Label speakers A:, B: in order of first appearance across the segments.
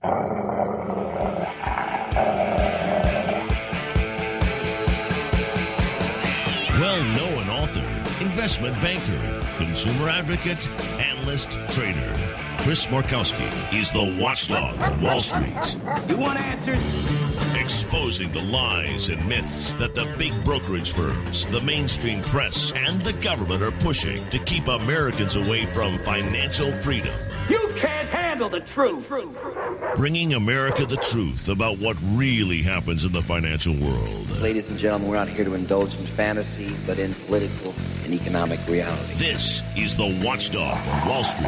A: Well-known author, investment banker, consumer advocate, analyst, trader. Chris Markowski is the watchdog on Wall Street.
B: You want answers?
A: Exposing the lies and myths that the big brokerage firms, the mainstream press, and the government are pushing to keep Americans away from financial freedom.
B: You can't handle the truth.
A: Bringing America the truth about what really happens in the financial world.
C: Ladies and gentlemen, we're not here to indulge in fantasy, but in political and economic reality.
A: This is the Watchdog on Wall Street.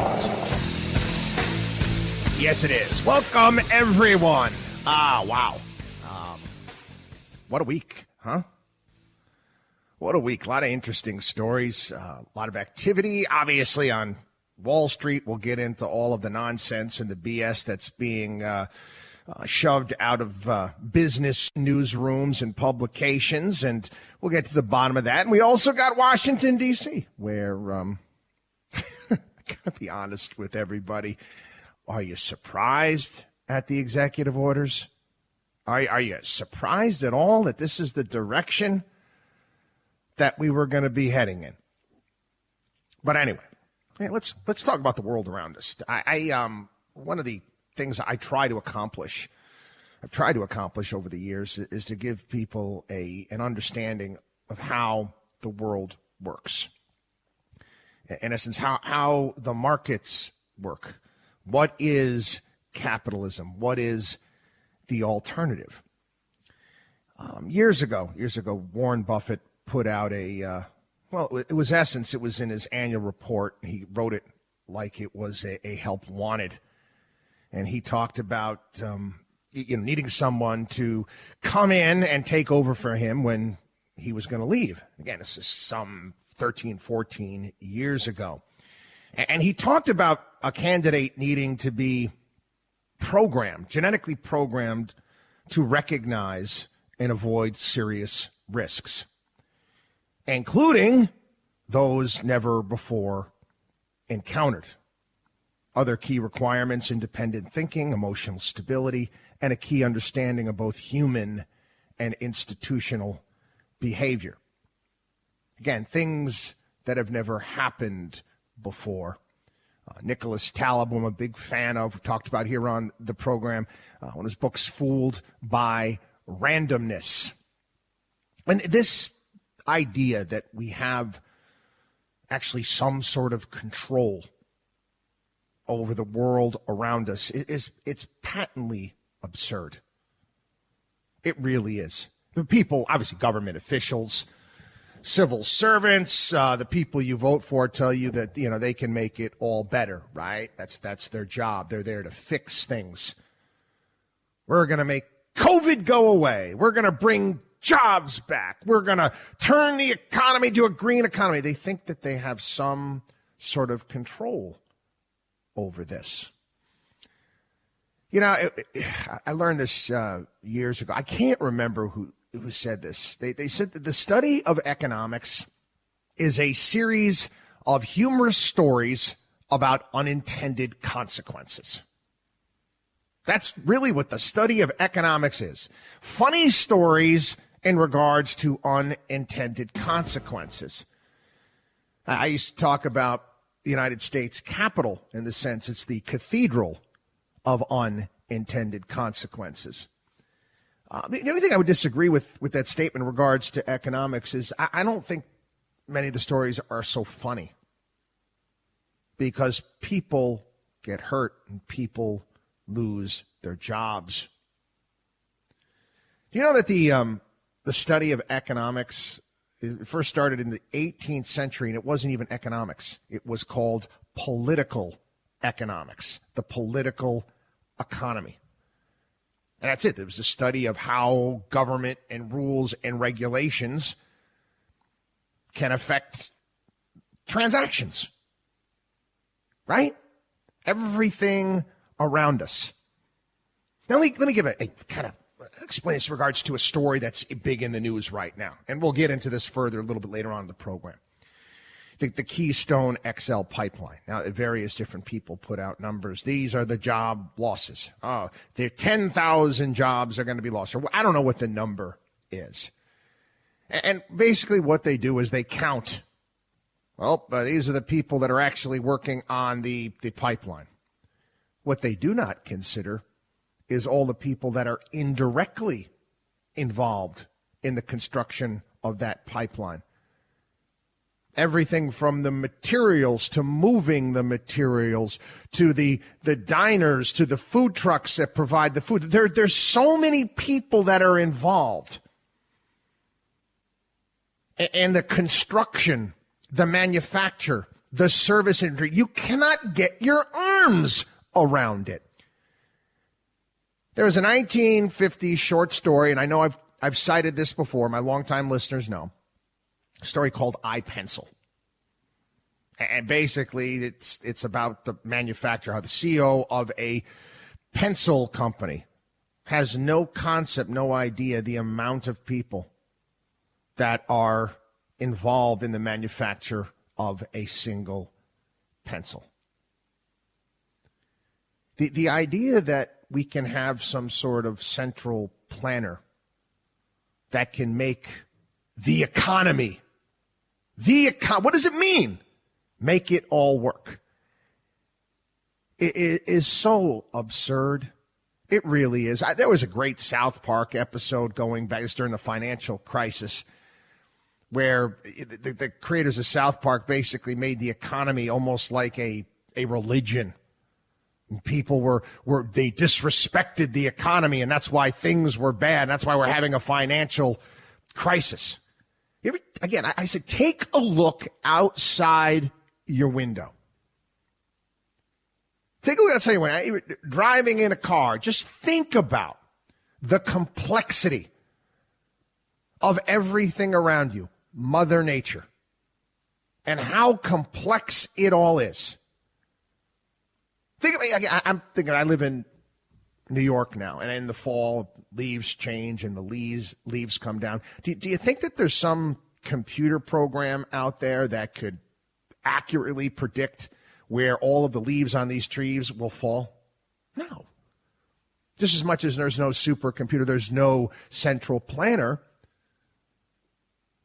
D: Yes, it is. Welcome, everyone. Wow. What a week, huh? What a week. A lot of interesting stories, a lot of activity, obviously, on Wall Street. We'll get into all of the nonsense and the BS that's being shoved out of business newsrooms and publications, and we'll get to the bottom of that. And we also got Washington, D.C., where I got to be honest with everybody. Are you surprised at the executive orders? Are you surprised at all that this is the direction that we were going to be heading in? But anyway, let's talk about the world around us. One of the things I've tried to accomplish over the years is to give people an understanding of how the world works. In essence, how the markets work. What is capitalism? What is the alternative? Years ago, Warren Buffett put out it was in his annual report. He wrote it like it was a help wanted. And he talked about needing someone to come in and take over for him when he was going to leave. Again, this is some 13, 14 years ago. And he talked about a candidate needing to be genetically programmed to recognize and avoid serious risks, including those never before encountered. Other key requirements: independent thinking, emotional stability, and a key understanding of both human and institutional behavior. Again, things that have never happened before. Nicholas Taleb, who I'm a big fan of, talked about here on the program, one of his books, Fooled by Randomness. And this idea that we have actually some sort of control over the world around us it's patently absurd. It really is. The people, obviously government officials, civil servants, the people you vote for tell you that, they can make it all better, right? That's their job. They're there to fix things. We're going to make COVID go away. We're going to bring jobs back. We're going to turn the economy to a green economy. They think that they have some sort of control over this. I learned this years ago. I can't remember who said this. They said that the study of economics is a series of humorous stories about unintended consequences. That's really what the study of economics is. Funny stories in regards to unintended consequences. I used to talk about the United States Capitol in the sense it's the cathedral of unintended consequences. The only thing I would disagree with that statement in regards to economics is I don't think many of the stories are so funny, because people get hurt and people lose their jobs. Do you know that the study of economics first started in the 18th century, and it wasn't even economics. It was called political economics, the political economy. And that's it. It was a study of how government and rules and regulations can affect transactions, right? Everything around us. Now, let me give a kind of explain this in regards to a story that's big in the news right now. And we'll get into this further a little bit later on in the program. the Keystone XL pipeline. Now, various different people put out numbers. These are the job losses. The 10,000 jobs are going to be lost. Or I don't know what the number is. And basically what they do is they count. Well, these are the people that are actually working on the pipeline. What they do not consider is all the people that are indirectly involved in the construction of that pipeline. Everything from the materials to moving the materials to the diners to the food trucks that provide the food. There's so many people that are involved. And the construction, the manufacture, the service industry, you cannot get your arms around it. There was a 1950s short story, and I know I've cited this before. My longtime listeners know. A story called I, Pencil. And basically, it's about the manufacturer, how the CEO of a pencil company has no concept, no idea the amount of people that are involved in the manufacture of a single pencil. The idea that we can have some sort of central planner that can make the economy, what does it mean? Make it all work. It is so absurd. It really is. There was a great South Park episode going back during the financial crisis where the creators of South Park basically made the economy almost like a religion. And people they disrespected the economy, and that's why things were bad. That's why we're having a financial crisis. Again, I said, take a look outside your window. Take a look outside your window. Driving in a car, just think about the complexity of everything around you, Mother Nature, and how complex it all is. I'm thinking I live in New York now, and in the fall, leaves change and the leaves come down. Do you think that there's some computer program out there that could accurately predict where all of the leaves on these trees will fall? No. Just as much as there's no supercomputer, there's no central planner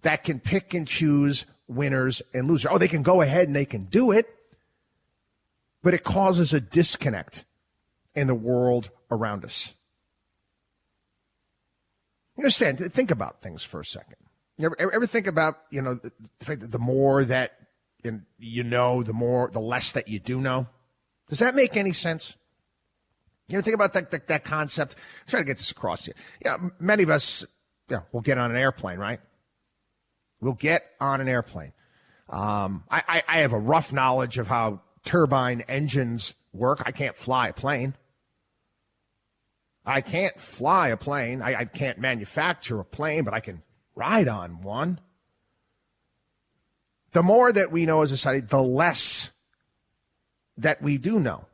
D: that can pick and choose winners and losers. They can go ahead and they can do it, but it causes a disconnect in the world around us. You understand? Think about things for a second. You ever think about, the fact that the more that you know, the less that you do know? Does that make any sense? You ever think about that concept? I'm trying to get this across to you. Yeah, many of us, will get on an airplane, right? We'll get on an airplane. I have a rough knowledge of how turbine engines work. I can't fly a plane. I can't manufacture a plane, but I can ride on one. The more that we know as a society, the less that we do know.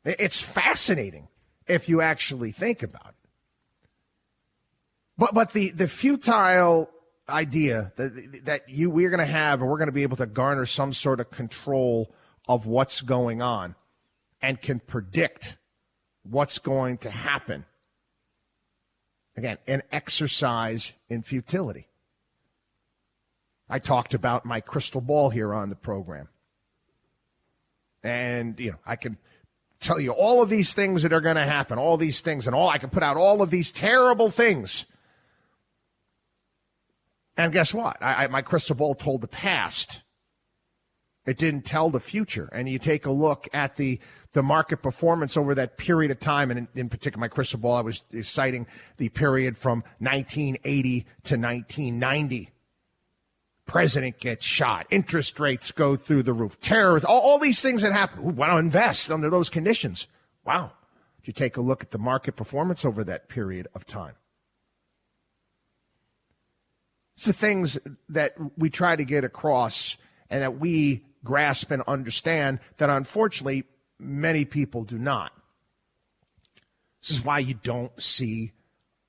D: It's fascinating if you actually think about it. But the futile idea that we're going to have, and we're going to be able to garner some sort of control of what's going on and can predict what's going to happen. Again, an exercise in futility. I talked about my crystal ball here on the program. And, I can tell you all of these things that are going to happen, all these things, and I can put out all of these terrible things. And guess what? My crystal ball told the past. It didn't tell the future. And you take a look at the market performance over that period of time, and in particular, my crystal ball, I was citing the period from 1980 to 1990. President gets shot. Interest rates go through the roof. Terrorists, all these things that happen. We want to invest under those conditions. Wow. Did you take a look at the market performance over that period of time? It's the things that we try to get across and that we grasp and understand that, unfortunately, many people do not. This is why you don't see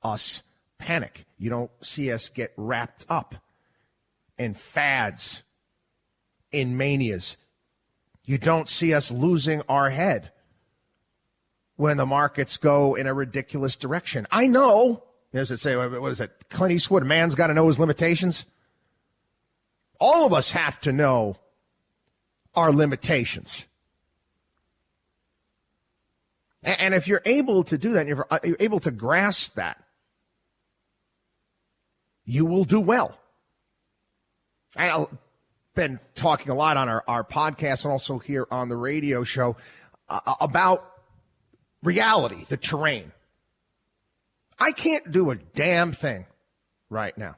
D: us panic. You don't see us get wrapped up in fads in manias. You don't see us losing our head when the markets go in a ridiculous direction. I know, as I say, what is it, Clint Eastwood, a man's got to know his limitations. All of us have to know our limitations. And if you're able to do that, you're able to grasp that, you will do well. I've been talking a lot on our podcast and also here on the radio show about reality, the terrain. I can't do a damn thing right now.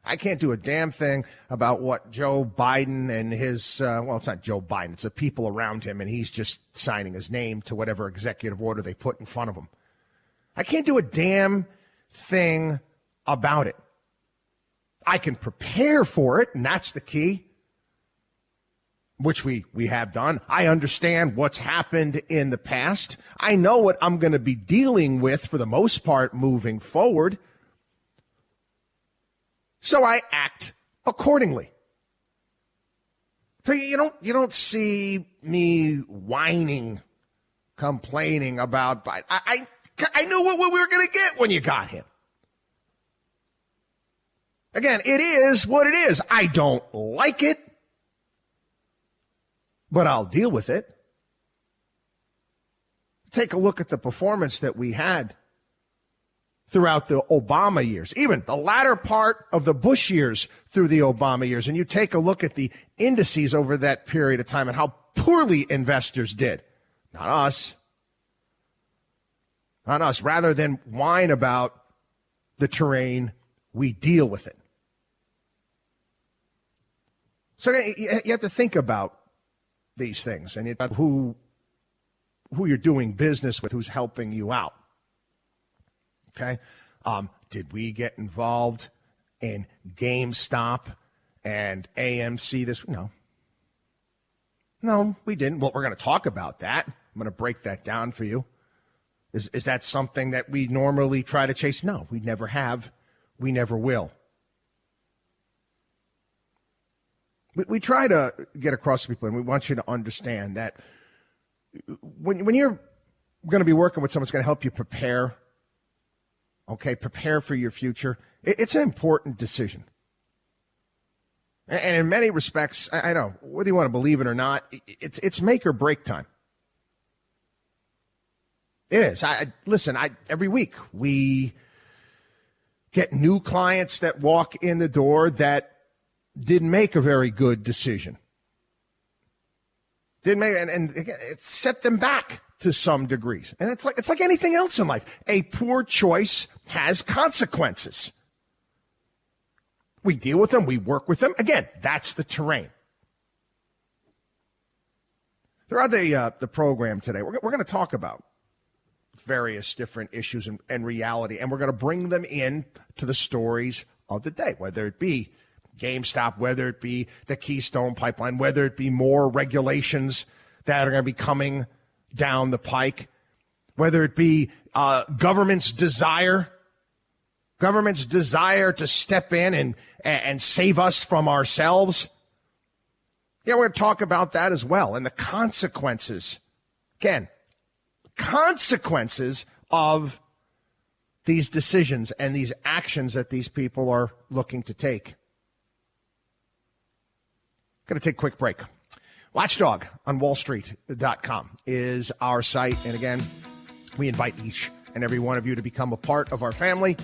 D: I can't do a damn thing about what Joe Biden and his, well, it's not Joe Biden, it's the people around him, and he's just signing his name to whatever executive order they put in front of him. I can't do a damn thing about it. I can prepare for it, and that's the key, which we have done. I understand what's happened in the past. I know what I'm going to be dealing with for the most part moving forward. So I act accordingly. So you don't see me whining, complaining about Biden. I knew what we were going to get when you got him. Again, it is what it is. I don't like it, but I'll deal with it. Take a look at the performance that we had throughout the Obama years, even the latter part of the Bush years through the Obama years, and you take a look at the indices over that period of time and how poorly investors did. Not us. Not us. Rather than whine about the terrain, we deal with it. So you have to think about these things and who you're doing business with, who's helping you out. Okay. Did we get involved in GameStop and AMC this? No, we didn't. Well, we're going to talk about that. I'm going to break that down for you. Is that something that we normally try to chase? No, we never have. We never will. We try to get across to people, and we want you to understand that when you're going to be working with someone that's going to help you prepare, prepare for your future, it's an important decision. And in many respects, I know, whether you want to believe it or not, it's make or break time. It is. Listen, every week we get new clients that walk in the door that didn't make a very good decision. Didn't make, and again, it set them back to some degrees. And it's like anything else in life. A poor choice has consequences. We deal with them. We work with them. Again, that's the terrain. Throughout the program today, we're going to talk about various different issues and reality, and we're going to bring them in to the stories of the day, whether it be GameStop, whether it be the Keystone Pipeline, whether it be more regulations that are going to be coming down the pike, whether it be government's desire to step in and save us from ourselves. Yeah, we're going to talk about that as well, and the consequences. Again, consequences of these decisions and these actions that these people are looking to take. Going to take a quick break. Watchdog on wallstreet.com is our site. And again, we invite each and every one of you to become a part of our family.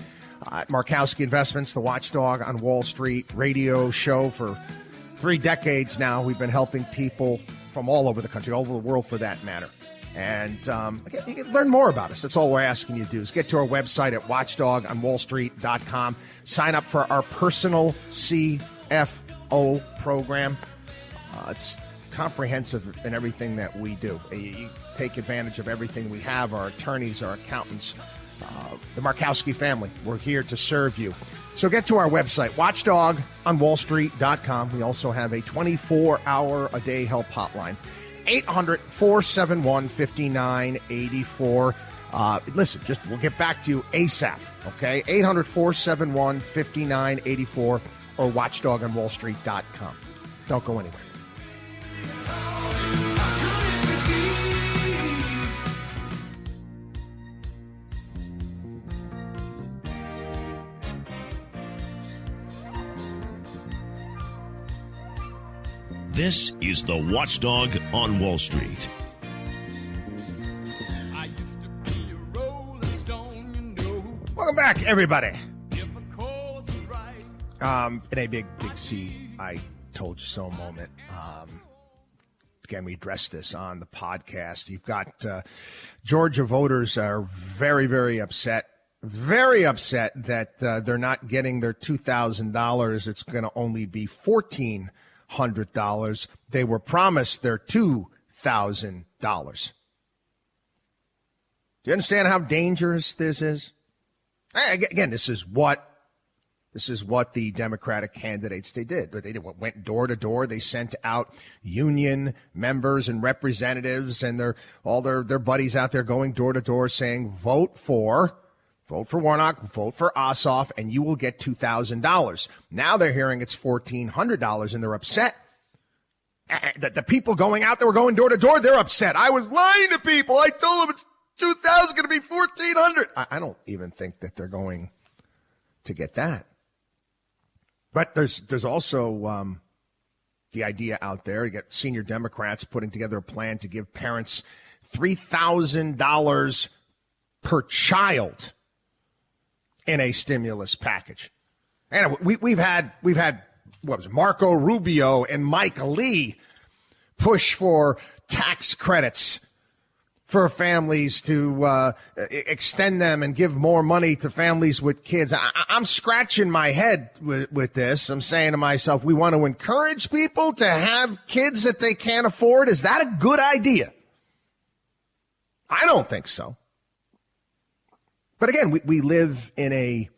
D: Markowski Investments, the Watchdog on Wall Street radio show for 3 decades now. We've been helping people from all over the country, all over the world for that matter. And again, you can learn more about us. That's all we're asking you to do is get to our website at watchdogonwallstreet.com. Sign up for our personal CFO program. It's comprehensive in everything that we do. You take advantage of everything we have, our attorneys, our accountants, the Markowski family. We're here to serve you. So get to our website, watchdogonwallstreet.com. We also have a 24-hour-a-day help hotline, 800-471-5984. Listen, we'll get back to you ASAP, okay? 800-471-5984 or watchdogonwallstreet.com. Don't go anywhere.
A: This is the Watchdog on Wall Street.
E: I used to be a rolling stone, you know.
D: Welcome back, everybody.
E: If a cause is right.
D: In a big C, I told you so moment. Again, we addressed this on the podcast. You've got Georgia voters are very, very upset that they're not getting their $2,000. It's going to only be $1,400. They were promised their $2,000. Do you understand how dangerous this is? Again, this is what the Democratic candidates did. They went door to door. They sent out union members and representatives and all their buddies out there going door to door saying, vote for Warnock, vote for Ossoff, and you will get $2,000. Now they're hearing it's $1,400, and they're upset. The people going out there were going door to door. They're upset. I was lying to people. I told them it's $2,000 going to be $1,400. I don't even think that they're going to get that. But there's also the idea out there. You get senior Democrats putting together a plan to give parents $3,000 per child in a stimulus package. And we've had what was it, Marco Rubio and Mike Lee push for tax credits for families to extend them and give more money to families with kids. I'm scratching my head with this. I'm saying to myself, we want to encourage people to have kids that they can't afford. Is that a good idea? I don't think so. But again, we live in a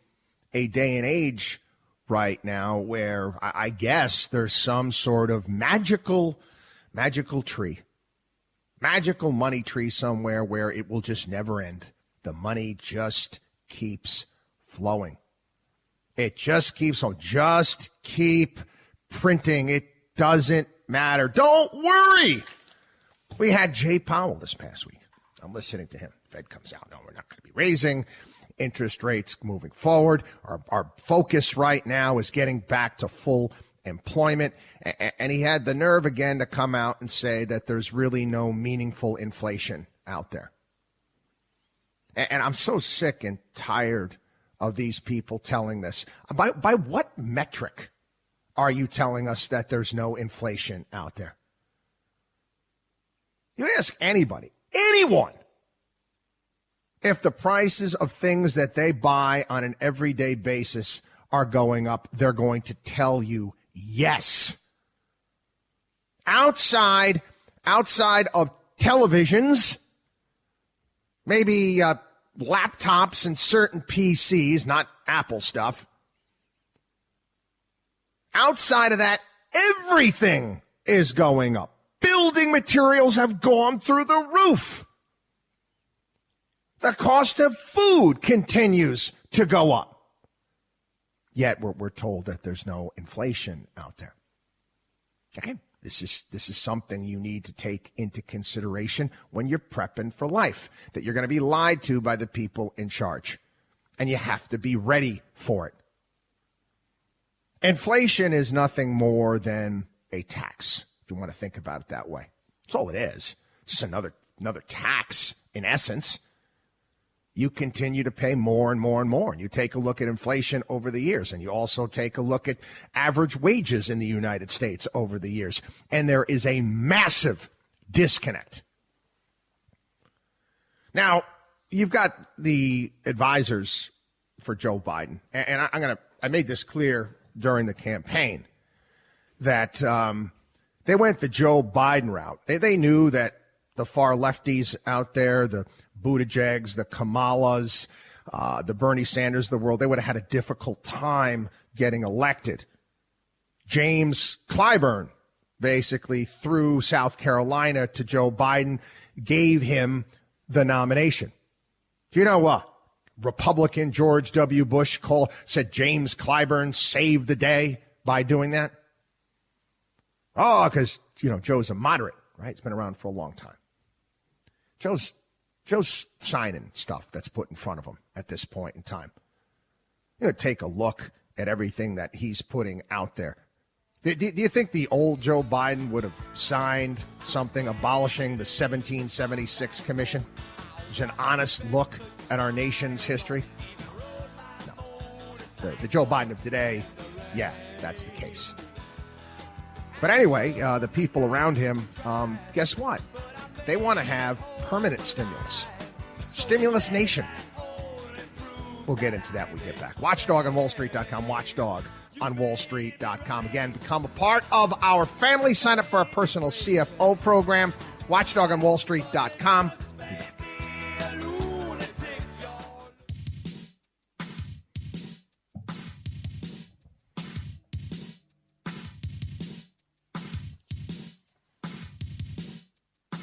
D: day and age right now where I guess there's some sort of magical tree. Magical money tree somewhere where it will just never end. The money just keeps flowing. It just keeps on. Just keep printing. It doesn't matter. Don't worry. We had Jay Powell this past week. I'm listening to him. Fed comes out. No, we're not going to be raising interest rates moving forward. Our focus right now is getting back to full employment, and he had the nerve again to come out and say that there's really no meaningful inflation out there. And I'm so sick and tired of these people telling this. By what metric are you telling us that there's no inflation out there? You ask anybody, anyone, if the prices of things that they buy on an everyday basis are going up, they're going to tell you yes. Outside of televisions, maybe laptops and certain PCs, not Apple stuff. Outside of that, everything is going up. Building materials have gone through the roof. The cost of food continues to go up. Yet we're told that there's no inflation out there. Okay, this is something you need to take into consideration when you're prepping for life, that you're going to be lied to by the people in charge, and you have to be ready for it. Inflation is nothing more than a tax, if you want to think about it that way. That's all it is. It's just another tax in essence. You continue to pay more and more and more. And you take a look at inflation over the years, and you also take a look at average wages in the United States over the years. And there is a massive disconnect. Now, you've got the advisors for Joe Biden. And I made this clear during the campaign that they went the Joe Biden route. They knew that the far lefties out there, the Buttigiegs, the Kamalas, the Bernie Sanders of the world, they would have had a difficult time getting elected. James Clyburn basically threw South Carolina to Joe Biden, gave him the nomination. Do you know what? Republican George W. Bush said James Clyburn saved the day by doing that? Oh, because, Joe's a moderate, right? He's been around for a long time. Joe's signing stuff that's put in front of him at this point in time. Take a look at everything that he's putting out there. Do you think the old Joe Biden would have signed something abolishing the 1776 Commission? It's an honest look at our nation's history. No. The Joe Biden of today, yeah, that's the case. But anyway, the people around him, guess what? They want to have permanent stimulus. Stimulus nation. We'll get into that when we get back. Watchdog on WallStreet.com. Watchdog on WallStreet.com. Again, become a part of our family. Sign up for our personal CFO program. Watchdog on WallStreet.com.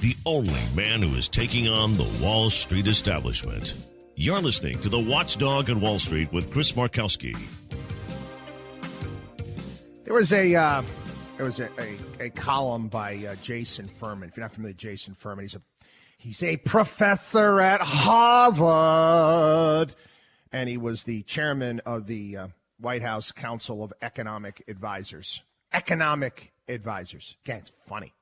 A: The only man who is taking on the Wall Street establishment. You're listening to the Watchdog on Wall Street with Chris Markowski.
D: There was a column by Jason Furman. If you're not familiar with Jason Furman, he's a professor at Harvard, and he was the chairman of the White House Council of Economic Advisors. Economic advisors. Again, it's funny.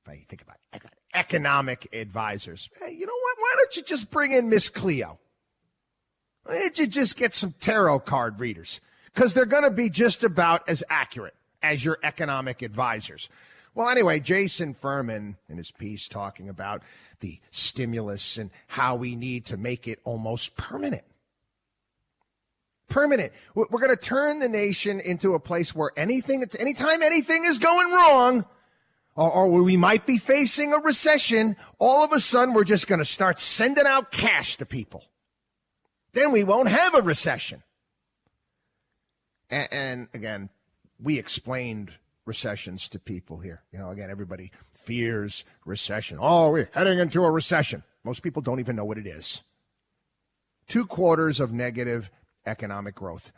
D: You think about it. Economic advisors. Hey, you know what? Why don't you just bring in Miss Cleo? Why don't you just get some tarot card readers? Because they're going to be just about as accurate as your economic advisors. Well, anyway, Jason Furman in his piece talking about the stimulus and how we need to make it almost permanent. Permanent. We're going to turn the nation into a place where anytime anything is going wrong, or we might be facing a recession, all of a sudden we're just going to start sending out cash to people. Then we won't have a recession. And again, we explained recessions to people here. You know, again, everybody fears recession. Oh, we're heading into a recession. Most people don't even know what it is. 2 quarters of negative economic growth.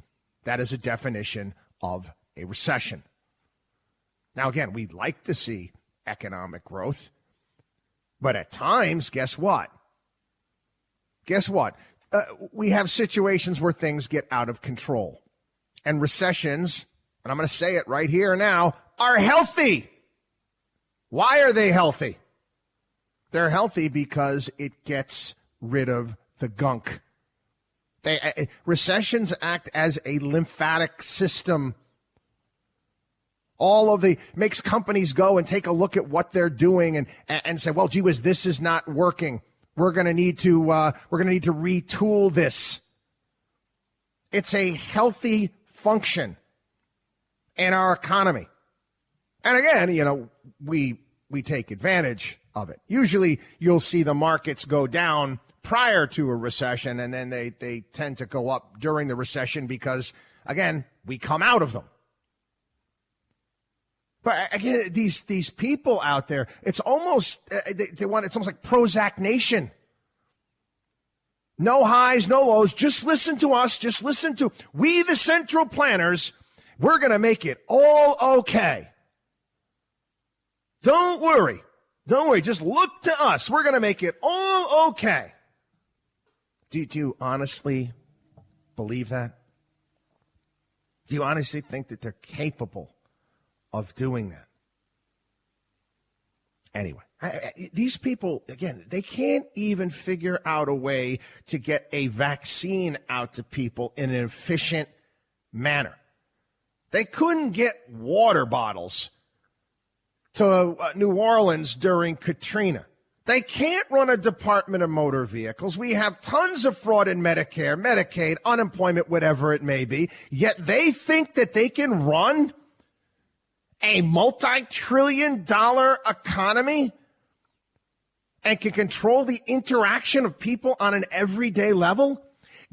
D: That is a definition of a recession. Now, again, we'd like to see economic growth, but at times, guess what? We have situations where things get out of control. And recessions, and I'm going to say it right here now, are healthy. Why are they healthy? They're healthy because it gets rid of the gunk. Recessions act as a lymphatic system. Makes companies go and take a look at what they're doing and say, well, gee whiz, this is not working. We're going to need to retool this. It's a healthy function in our economy. And again, you know, we take advantage of it. Usually you'll see the markets go down prior to a recession, and then they tend to go up during the recession because, again, we come out of them. But again, these people out there, it's almost it's almost like Prozac Nation. No highs, no lows. Just listen to us. Just listen to we, the central planners. We're going to make it all okay. Don't worry. Don't worry. Just look to us. We're going to make it all okay. Do you honestly believe that? Do you honestly think that they're capable of doing that? Anyway, these people, again, they can't even figure out a way to get a vaccine out to people in an efficient manner. They couldn't get water bottles to New Orleans during Katrina. They can't run a Department of Motor Vehicles. We have tons of fraud in Medicare, Medicaid, unemployment, whatever it may be. Yet they think that they can run a multi-trillion-dollar economy and can control the interaction of people on an everyday level.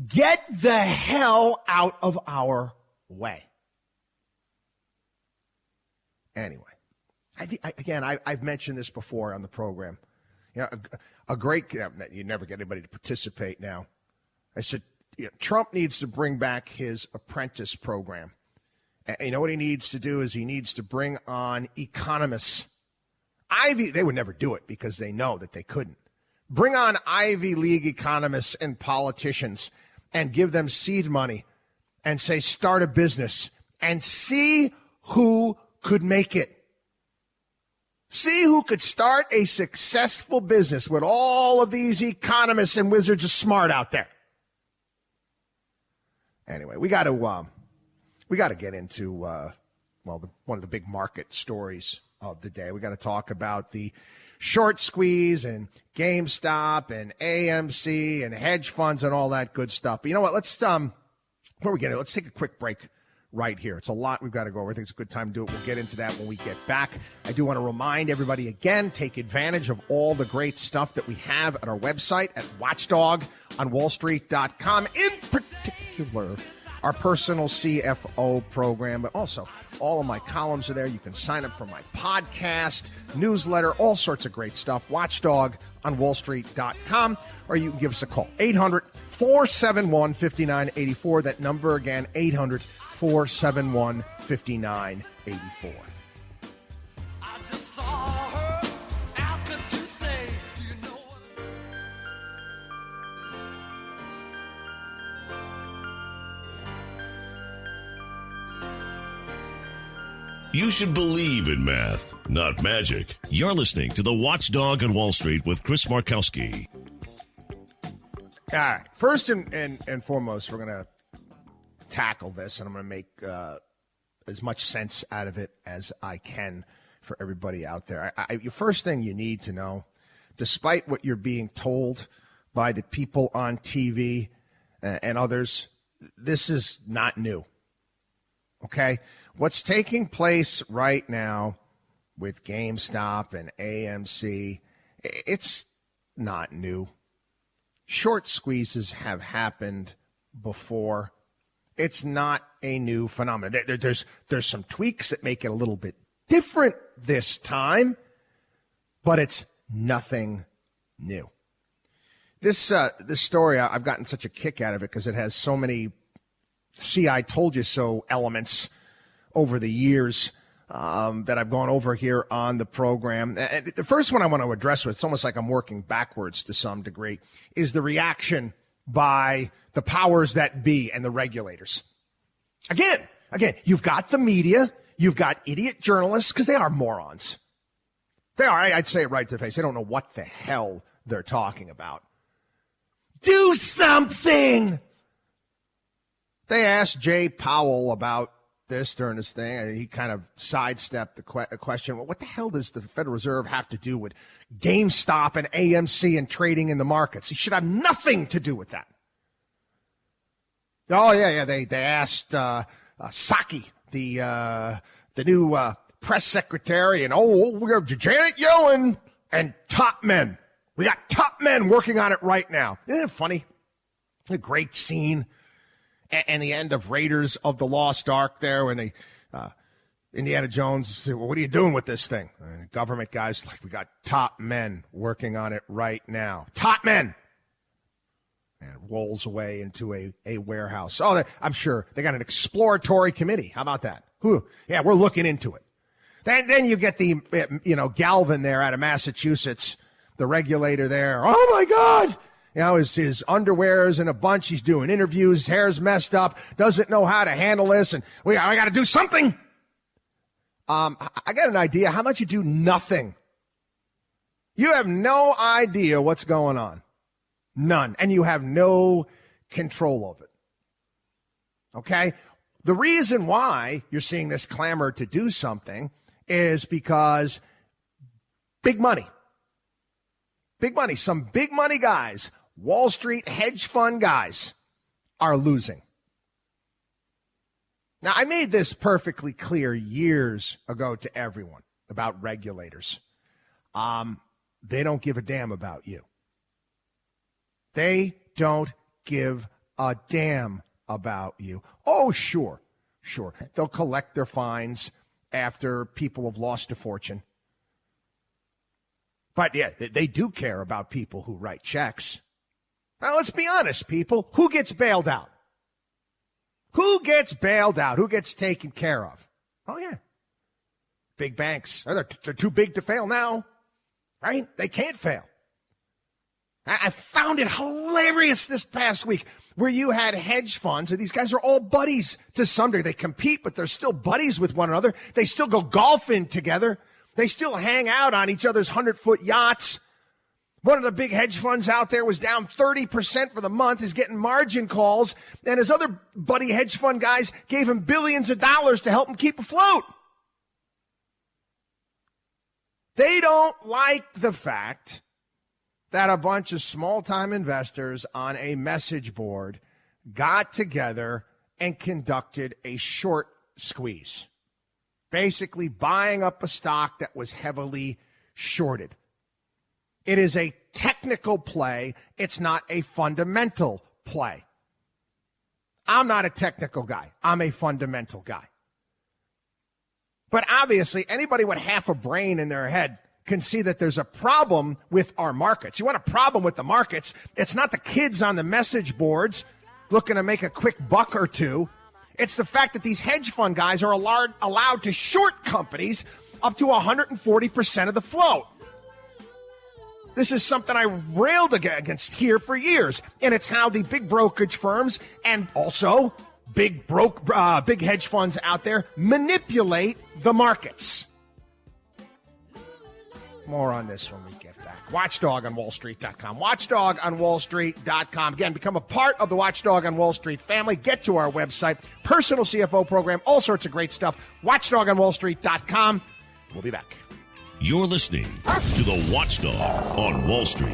D: Get the hell out of our way. Anyway, I've mentioned this before on the program. You know, you never get anybody to participate now. I said, Trump needs to bring back his apprentice program. And you know what he needs to do is he needs to bring on economists. They would never do it because they know that they couldn't. Bring on Ivy League economists and politicians and give them seed money and say, start a business and see who could make it. See who could start a successful business with all of these economists and wizards of smart out there. Anyway, we got to get into one of the big market stories of the day. We got to talk about the short squeeze and GameStop and AMC and hedge funds and all that good stuff. But you know what? Before we get it, let's take a quick break right here. It's a lot we've got to go over. I think it's a good time to do it. We'll get into that when we get back. I do want to remind everybody again, take advantage of all the great stuff that we have at our website at watchdogonwallstreet.com. In particular, our personal CFO program, but also all of my columns are there. You can sign up for my podcast, newsletter, all sorts of great stuff. watchdogonwallstreet.com, or you can give us a call, 800-471-5984. That number again, 800-471-5984.
E: I just saw her, asked her to stay. Do you know what?
A: You should believe in math, not magic. You're listening to The Watchdog on Wall Street with Chris Markowski.
D: All right. First and foremost, we're going to tackle this, and I'm going to make as much sense out of it as I can for everybody out there. The first thing you need to know, despite what you're being told by the people on TV and others, this is not new. Okay? What's taking place right now with GameStop and AMC, it's not new. Short squeezes have happened before. It's not a new phenomenon. There's some tweaks that make it a little bit different this time, but it's nothing new. This story, I've gotten such a kick out of it because it has so many "see, I told you so" elements over the years that I've gone over here on the program. And the first one I want to address with, it's almost like I'm working backwards to some degree, is the reaction by the powers that be and the regulators. Again, you've got the media, you've got idiot journalists, because they are morons. They are, I'd say it right to the face. They don't know what the hell they're talking about. Do something! They asked Jay Powell about this during this thing, and he kind of sidestepped the question. Well, what the hell does the Federal Reserve have to do with GameStop and AMC and trading in the markets? He should have nothing to do with that. Oh, yeah. They asked Psaki, the new press secretary, and we have Janet Yellen and top men. We got top men working on it right now. Isn't it funny? A great scene. And the end of Raiders of the Lost Ark there when they Indiana Jones said, well, what are you doing with this thing? And the government guys like, we got top men working on it right now. Top men! And it rolls away into a warehouse. Oh, I'm sure they got an exploratory committee. How about that? Yeah, we're looking into it. Then you get the, Galvin there out of Massachusetts, the regulator there. Oh, my God! His underwear is in a bunch. He's doing interviews. His hair's messed up. Doesn't know how to handle this. And I got to do something. I got an idea. How about you do nothing? You have no idea what's going on. None. And you have no control of it. Okay? The reason why you're seeing this clamor to do something is because big money. Big money. Some big money guys, Wall Street hedge fund guys, are losing. Now, I made this perfectly clear years ago to everyone about regulators. They don't give a damn about you. They don't give a damn about you. Oh, sure. They'll collect their fines after people have lost a fortune. But, yeah, they do care about people who write checks. Now, let's be honest, people. Who gets bailed out? Who gets bailed out? Who gets taken care of? Oh, yeah. Big banks. They're too big to fail now, right? They can't fail. I found it hilarious this past week where you had hedge funds, and these guys are all buddies to some degree. They compete, but they're still buddies with one another. They still go golfing together. They still hang out on each other's 100-foot yachts. One of the big hedge funds out there was down 30% for the month, is getting margin calls, and his other buddy hedge fund guys gave him billions of dollars to help him keep afloat. They don't like the fact that a bunch of small-time investors on a message board got together and conducted a short squeeze, basically buying up a stock that was heavily shorted. It is a technical play. It's not a fundamental play. I'm not a technical guy. I'm a fundamental guy. But obviously, anybody with half a brain in their head can see that there's a problem with our markets. You want a problem with the markets, it's not the kids on the message boards looking to make a quick buck or two. It's the fact that these hedge fund guys are allowed to short companies up to 140% of the float. This is something I railed against here for years, and it's how the big brokerage firms and also big hedge funds out there manipulate the markets. More on this when we get back. WatchdogOnWallStreet.com. WatchdogOnWallStreet.com. Again, become a part of the Watchdog on Wall Street family. Get to our website. Personal CFO program. All sorts of great stuff. WatchdogOnWallStreet.com. We'll be back.
A: You're listening to the Watchdog on Wall Street.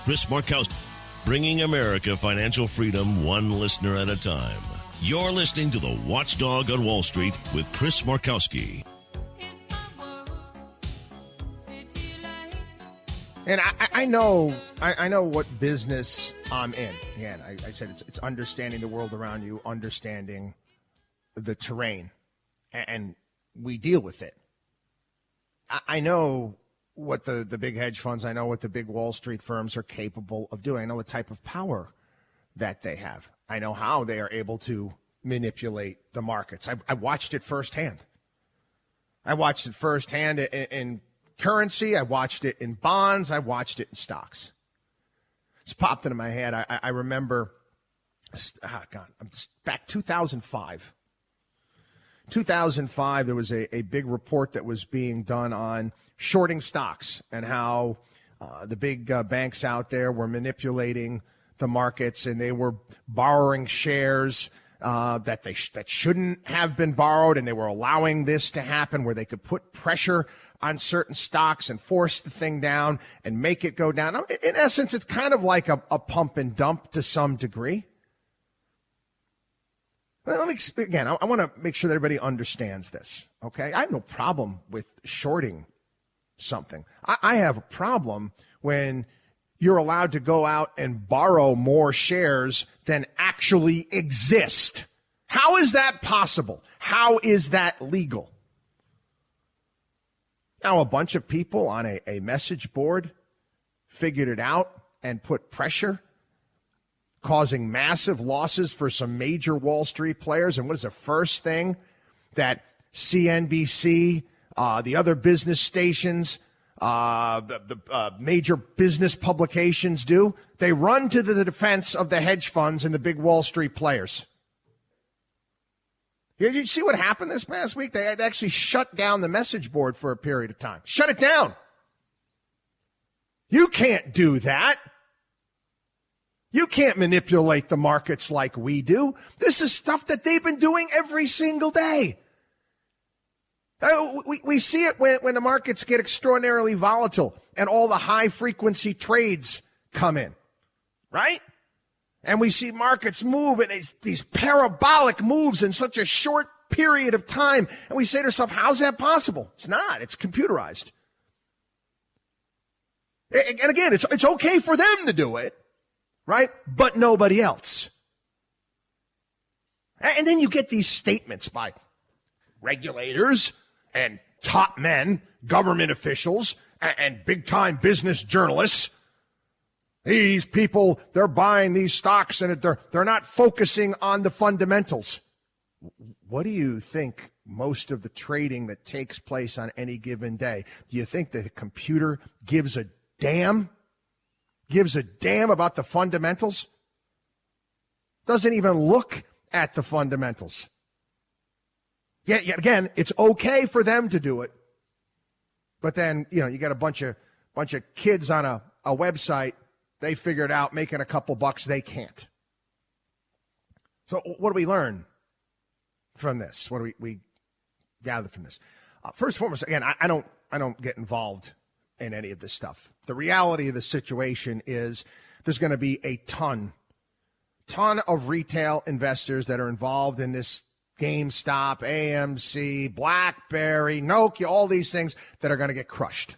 A: Chris Markowski, bringing America financial freedom one listener at a time. You're listening to the Watchdog on Wall Street with Chris Markowski.
D: And I know what business I'm in. Again, I said it's understanding the world around you, understanding the terrain, and we deal with it. I know what the big hedge funds, I know what the big Wall Street firms are capable of doing. I know the type of power that they have. I know how they are able to manipulate the markets. I watched it firsthand. I watched it firsthand in currency. I watched it in bonds. I watched it in stocks. It's popped into my head. I remember, back 2005. 2005, there was a big report that was being done on shorting stocks and how the big banks out there were manipulating the markets, and they were borrowing shares that shouldn't have been borrowed, and they were allowing this to happen where they could put pressure on certain stocks and force the thing down and make it go down. In essence, it's kind of like a pump and dump to some degree. Let me again. I want to make sure that everybody understands this. Okay, I have no problem with shorting something. I have a problem when you're allowed to go out and borrow more shares than actually exist. How is that possible? How is that legal? Now, a bunch of people on a message board figured it out and put pressure, causing massive losses for some major Wall Street players. And what is the first thing that CNBC, the other business stations, the major business publications do? They run to the defense of the hedge funds and the big Wall Street players. Did you see what happened this past week? They actually shut down the message board for a period of time. Shut it down. You can't do that. You can't manipulate the markets like we do. This is stuff that they've been doing every single day. We see it when the markets get extraordinarily volatile and all the high-frequency trades come in, right? And we see markets move and these parabolic moves in such a short period of time. And we say to ourselves, how's that possible? It's not. It's computerized. And again, it's okay for them to do it, right? But nobody else. And then you get these statements by regulators and top men, government officials, and big-time business journalists. These people, they're buying these stocks and they're not focusing on the fundamentals. What do you think most of the trading that takes place on any given day. Do you think the computer gives a damn? Gives a damn about the fundamentals? Doesn't even look at the fundamentals. Yet again, it's okay for them to do it. But then, you get a bunch of kids on a website, they figure it out, making a couple bucks, they can't. So what do we learn from this? What do we gather from this? First and foremost, again, I don't get involved in any of this stuff. The reality of the situation is there's going to be a ton of retail investors that are involved in this GameStop, AMC, BlackBerry, Nokia, all these things that are going to get crushed.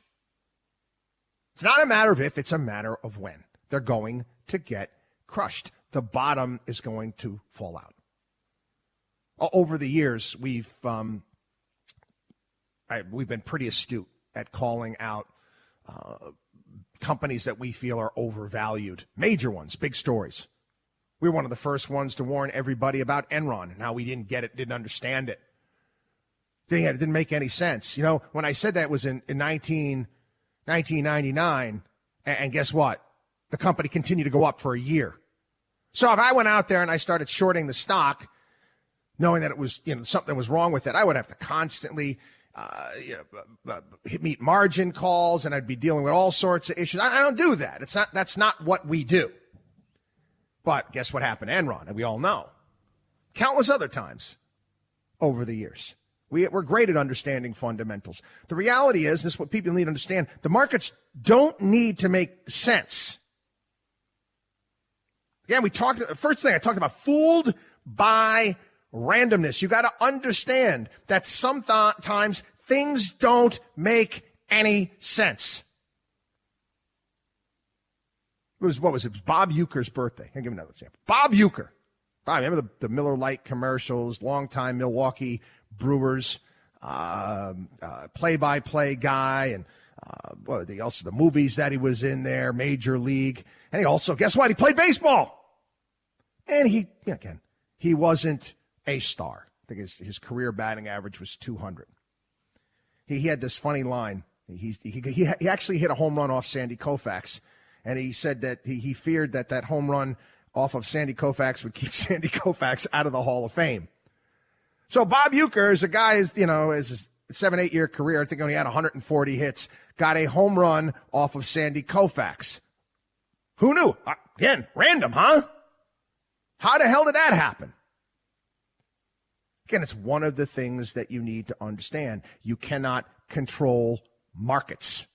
D: It's not a matter of if, it's a matter of when. They're going to get crushed. The bottom is going to fall out. Over the years, we've been pretty astute at calling out companies that we feel are overvalued. Major ones, big stories. We were one of the first ones to warn everybody about Enron and how we didn't get it, didn't understand it. It didn't make any sense. When I said that, it was in 1999, and guess what? The company continued to go up for a year. So if I went out there and I started shorting the stock, knowing that it was, something was wrong with it, I would have to constantly meet margin calls, and I'd be dealing with all sorts of issues. I don't do that. That's not what we do. But guess what happened to Enron? And we all know. Countless other times over the years. We're great at understanding fundamentals. The reality is, this is what people need to understand, the markets don't need to make sense. Again, first thing I talked about, fooled by randomness. You got to understand that sometimes things don't make any sense. It was Bob Uecker's birthday. I'll give you another example. Bob Uecker. I remember the Miller Lite commercials, longtime Milwaukee Brewers play-by-play guy, and also the movies that he was in there, Major League. And he also, guess what? He played baseball. And he wasn't a star. I think his career batting average was 200. He had this funny line. He actually hit a home run off Sandy Koufax. And he said that he feared that home run off of Sandy Koufax would keep Sandy Koufax out of the Hall of Fame. So Bob Uecker is a guy, his 7-8 year career, I think only had 140 hits, got a home run off of Sandy Koufax. Who knew? Again, random, huh? How the hell did that happen? Again, it's one of the things that you need to understand. You cannot control markets.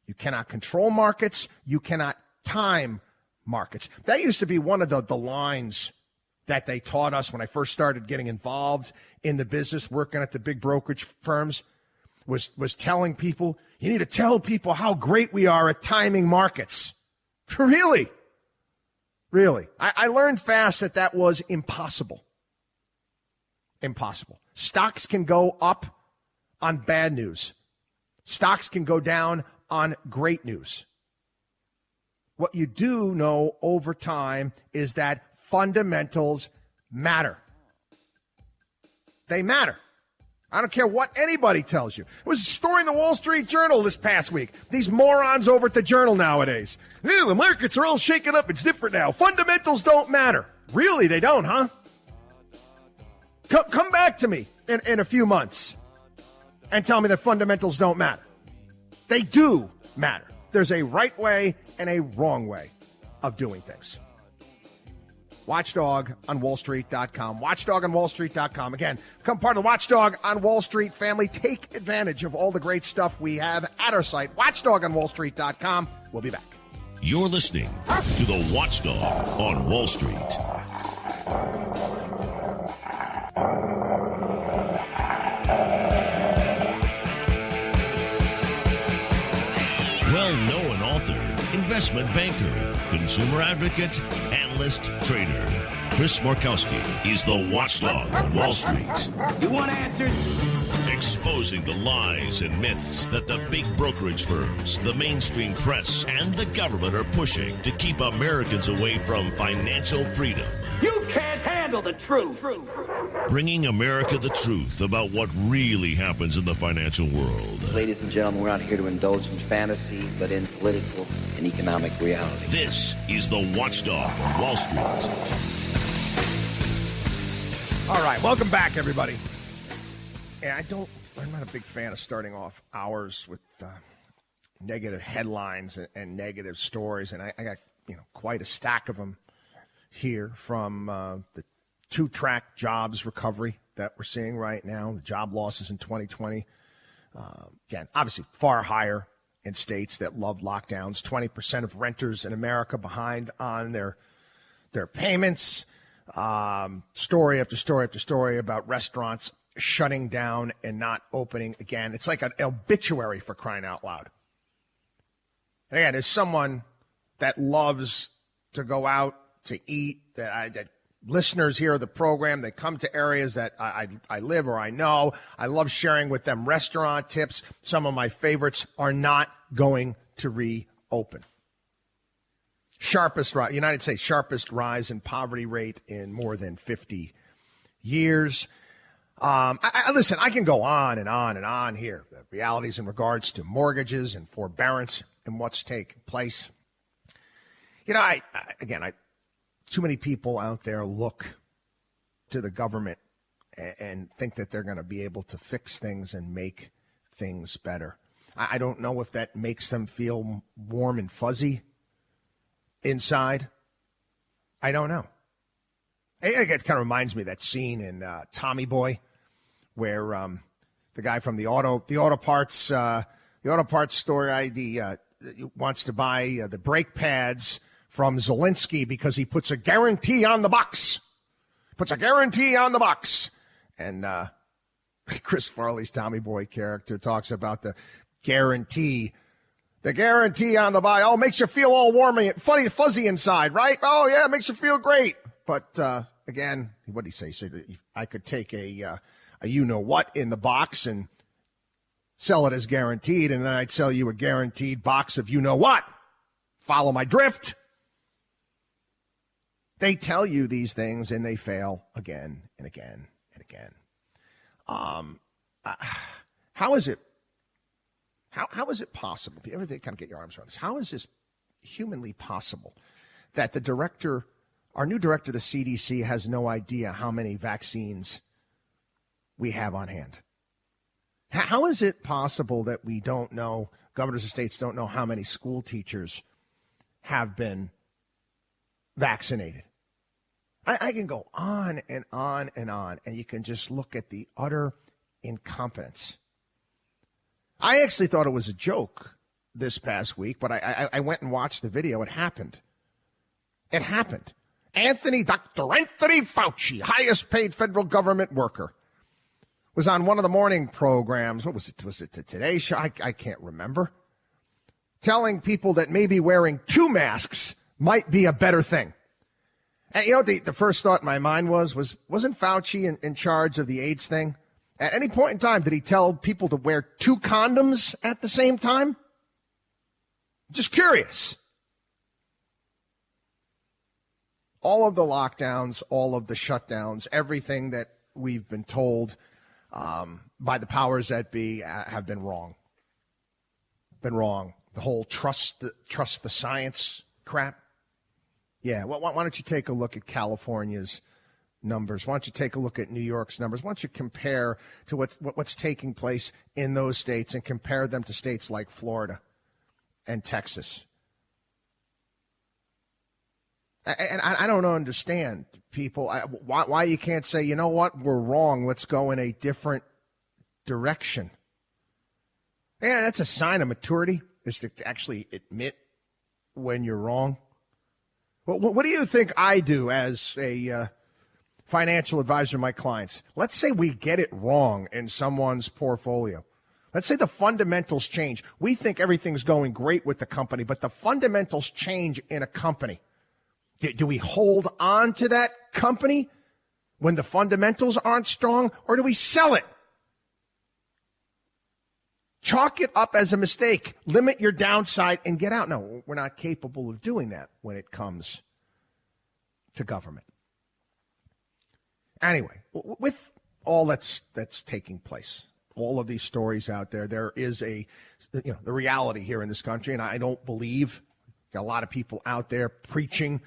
D: You cannot control markets. You cannot time markets. That used to be one of the lines that they taught us when I first started getting involved in the business, working at the big brokerage firms, was telling people, you need to tell people how great we are at timing markets. Really? I learned fast that was impossible. Impossible. Stocks can go up on bad news. Stocks can go down on great news. What you do know over time is that fundamentals matter. They matter. I don't care what anybody tells you. It was a story in the Wall Street Journal this past week. These morons over at the Journal nowadays. The markets are all shaken up. It's different now. Fundamentals don't matter. Really, they don't, huh? Come back to me in a few months and tell me that fundamentals don't matter. They do matter. There's a right way and a wrong way of doing things. Watchdog on WallStreet.com. Watchdog on WallStreet.com. Again, become part of the Watchdog on Wall Street family. Take advantage of all the great stuff we have at our site, Watchdog on WallStreet.com. We'll be back.
A: You're listening to the Watchdog on Wall Street. Well-known author, investment banker, consumer advocate, analyst, trader. Chris Markowski is the Watchdog on Wall Street.
B: You want answers?
A: Exposing the lies and myths that the big brokerage firms, the mainstream press, and the government are pushing to keep Americans away from financial freedom.
B: You can't handle the truth.
A: Bringing America the truth about what really happens in the financial world.
C: Ladies and gentlemen, we're not here to indulge in fantasy, but in political and economic reality.
A: This is the Watchdog on Wall Street.
D: All right, welcome back, everybody. Yeah, I'm not a big fan of starting off hours with negative headlines and negative stories, and I got quite a stack of them here from the two-track jobs recovery that we're seeing right now, the job losses in 2020. Again, obviously far higher in states that love lockdowns. 20% of renters in America behind on their payments. Story after story after story about restaurants shutting down and not opening again. It's like an obituary, for crying out loud. And again, as someone that loves to go out to eat, that listeners here of the program, they come to areas that I live or I know. I love sharing with them restaurant tips. Some of my favorites are not going to reopen. United States sharpest rise in poverty rate in more than 50 years. Listen, I can go on and on and on here. The realities in regards to mortgages and forbearance and what's taking place. Too many people out there look to the government and think that they're going to be able to fix things and make things better. I don't know if that makes them feel warm and fuzzy inside. I don't know. It kind of reminds me of that scene in Tommy Boy, where the guy from the auto parts store wants to buy the brake pads from Zelensky because he puts a guarantee on the box. And Chris Farley's Tommy Boy character talks about the guarantee on the buy. Oh, makes you feel all warm and fuzzy inside, right? Oh, yeah, makes you feel great. But again, what did he say? He said I could take a you-know-what in the box and sell it as guaranteed, and then I'd sell you a guaranteed box of you-know-what. Follow my drift? They tell you these things, and they fail again and again and again. How is it possible? Everything kind of get your arms around this. How is this humanly possible that our new director of the CDC has no idea how many vaccines we have on hand? How is it possible that we don't know, governors of states don't know how many school teachers have been vaccinated? I can go on and on and on, and you can just look at the utter incompetence. I actually thought it was a joke this past week, but I went and watched the video. It happened. Dr. Anthony Fauci, highest paid federal government worker, was on one of the morning programs. What was it? Was it the Today Show? I can't remember. Telling people that maybe wearing 2 masks might be a better thing. And the first thought in my mind wasn't Fauci in charge of the AIDS thing? At any point in time, did he tell people to wear 2 condoms at the same time? Just curious. All of the lockdowns, all of the shutdowns, everything that we've been told by the powers that be have been wrong. The whole trust the science crap. Yeah, well, why don't you take a look at California's numbers? Why don't you take a look at New York's numbers? Why don't you compare to what's taking place in those states and compare them to states like Florida and Texas? And I don't understand, people, why you can't say, you know what, we're wrong, let's go in a different direction. Yeah, that's a sign of maturity, is to actually admit when you're wrong. Well, what do you think I do as a financial advisor to my clients? Let's say we get it wrong in someone's portfolio. Let's say the fundamentals change. We think everything's going great with the company, but the fundamentals change in a company. Do we hold on to that company when the fundamentals aren't strong, or do we sell it? Chalk it up as a mistake. Limit your downside and get out. No, we're not capable of doing that when it comes to government. Anyway, with all that's taking place, all of these stories out there, there is the reality here in this country, and I don't believe got a lot of people out there preaching,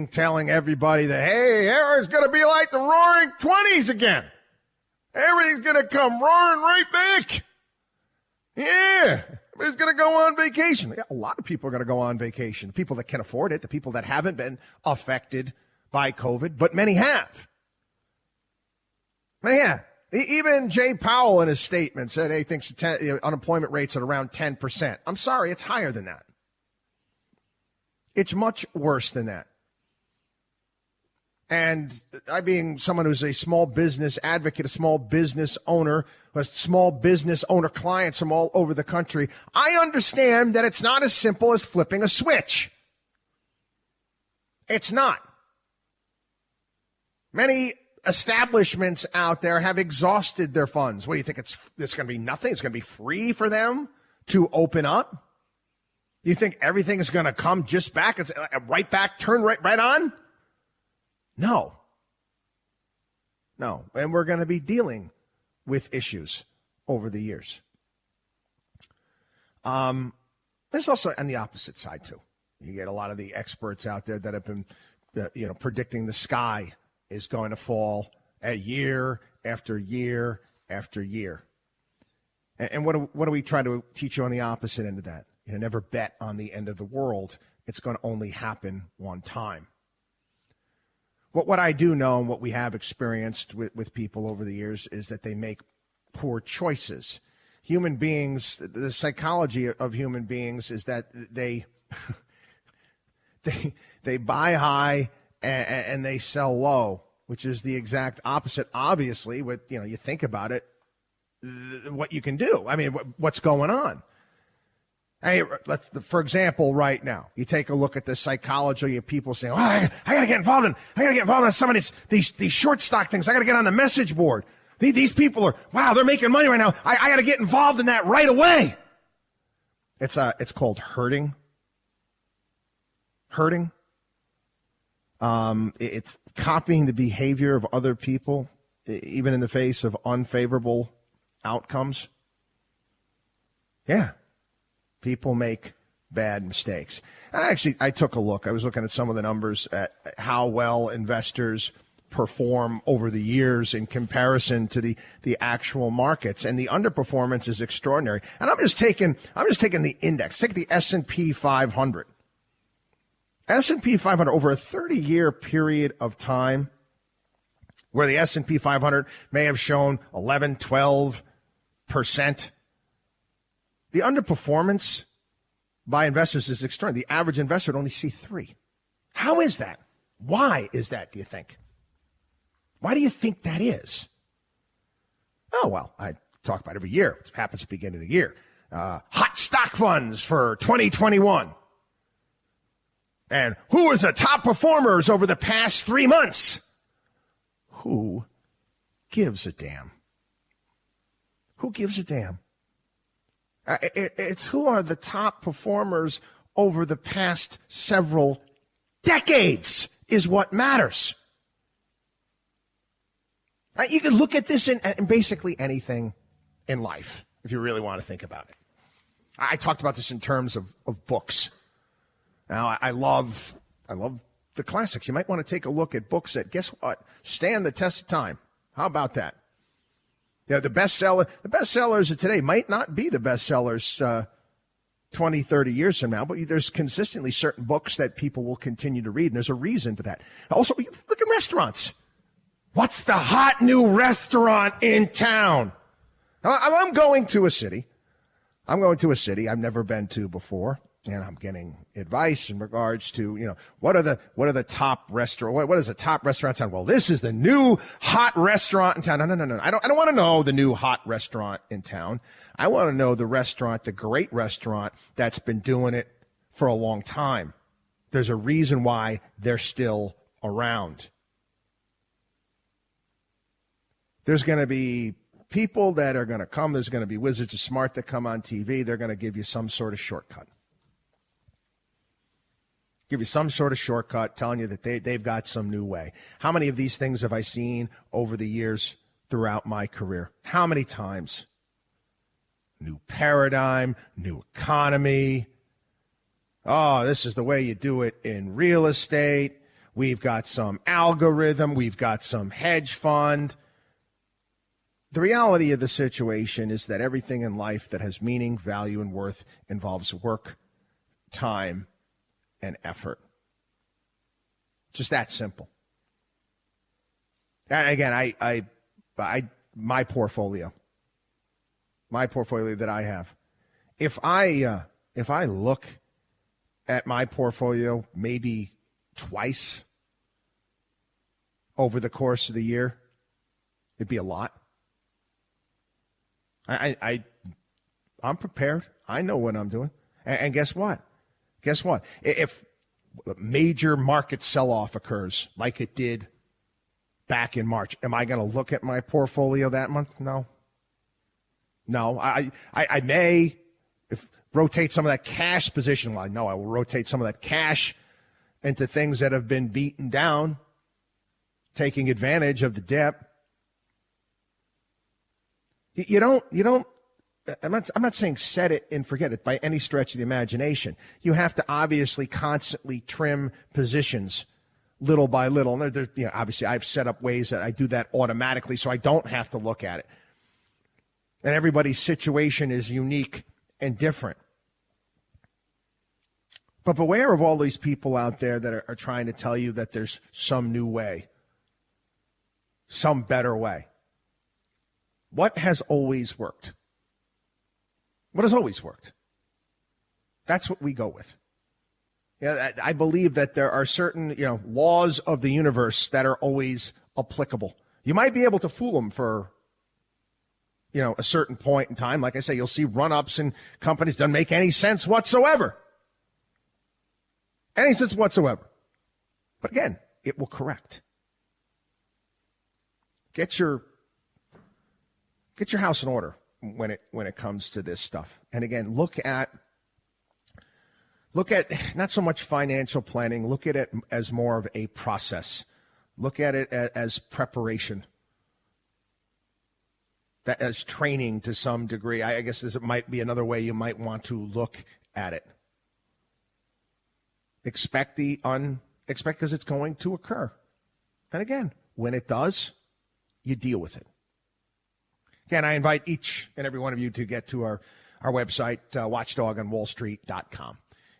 D: telling everybody that, hey, it's going to be like the roaring 20s again. Everything's going to come roaring right back. Yeah, everybody's going to go on vacation. Yeah, a lot of people are going to go on vacation. The people that can afford it, the people that haven't been affected by COVID, but many have. Yeah, even Jay Powell in his statement said he thinks unemployment rate's at around 10%. I'm sorry, it's higher than that. It's much worse than that. And I, being someone who's a small business advocate, a small business owner, who has small business owner clients from all over the country, I understand that it's not as simple as flipping a switch. It's not. Many establishments out there have exhausted their funds. What do you think? It's going to be nothing? It's going to be free for them to open up? You think everything is going to come just back? It's right back, turn right on? No. And we're going to be dealing with issues over the years. There's also on the opposite side, too. You get a lot of the experts out there that have been, predicting the sky is going to fall year after year after year. And what do we try to teach you on the opposite end of that? Never bet on the end of the world. It's going to only happen one time. What I do know and what we have experienced with people over the years is that they make poor choices. Human beings, the psychology of human beings is that they buy high and they sell low, which is the exact opposite, obviously, with, you think about it, what you can do. I mean, what's going on? Hey, for example, right now, you take a look at the psychology of people saying, I got to get involved in some of these short stock things. I got to get on the message board. These people they're making money right now. I got to get involved in that right away. It's called herding. Herding. It's copying the behavior of other people, even in the face of unfavorable outcomes. Yeah. People make bad mistakes. And I took a look. I was looking at some of the numbers at how well investors perform over the years in comparison to the actual markets. And the underperformance is extraordinary. And I'm just taking the index. Take the S&P 500. S&P 500 over a 30-year period of time where the S&P 500 may have shown 11, 12%. The underperformance by investors is extraordinary. The average investor would only see 3. How is that? Why is that, do you think? Why do you think that is? Oh, well, I talk about it every year. It happens at the beginning of the year. Hot stock funds for 2021. And who was the top performers over the past 3 months? Who gives a damn? Who gives a damn? It's who are the top performers over the past several decades is what matters. You can look at this in basically anything in life, if you really want to think about it. I talked about this in terms of books. Now, I love the classics. You might want to take a look at books that, guess what, stand the test of time. How about that? The bestsellers of today might not be the bestsellers 20, 30 years from now, but there's consistently certain books that people will continue to read, and there's a reason for that. Also, look at restaurants. What's the hot new restaurant in town? I'm going to a city I've never been to before, and I'm getting advice in regards to, what are the top restaurant? What is the top restaurant in town? Well, this is the new hot restaurant in town. No. I don't want to know the new hot restaurant in town. I want to know the great restaurant that's been doing it for a long time. There's a reason why they're still around. There's going to be people that are going to come. There's going to be wizards of smart that come on TV. They're going to give you some sort of shortcut. give you some sort of shortcut telling you that they've got some new way. How many of these things have I seen over the years throughout my career? How many times? New paradigm, new economy. Oh, this is the way you do it in real estate. We've got some algorithm. We've got some hedge fund. The reality of the situation is that everything in life that has meaning, value, and worth involves work, time, and effort. Just that simple. And again, my portfolio that I have, if I look at my portfolio maybe twice over the course of the year, it'd be a lot. I'm prepared. I know what I'm doing. And guess what? If a major market sell-off occurs like it did back in March, am I going to look at my portfolio that month? No. I may rotate some of that cash position. Well, no, I will rotate some of that cash into things that have been beaten down, taking advantage of the dip. You don't. I'm not saying set it and forget it by any stretch of the imagination. You have to obviously constantly trim positions little by little. And obviously I've set up ways that I do that automatically so I don't have to look at it. And everybody's situation is unique and different. But beware of all these people out there that are trying to tell you that there's some new way, some better way. What has always worked? What has always worked? That's what we go with. Yeah, I believe that there are certain, laws of the universe that are always applicable. You might be able to fool them for, a certain point in time. Like I say, you'll see run-ups in companies doesn't make any sense whatsoever. Any sense whatsoever. But again, it will correct. Get your house in order when it comes to this stuff. And again, look at not so much financial planning, look at it as more of a process. Look at it as preparation. That as training to some degree. I guess this might be another way you might want to look at it. Expect the unexpected because it's going to occur. And again, when it does, you deal with it. Again, I invite each and every one of you to get to our website, watchdogonwallstreet.com,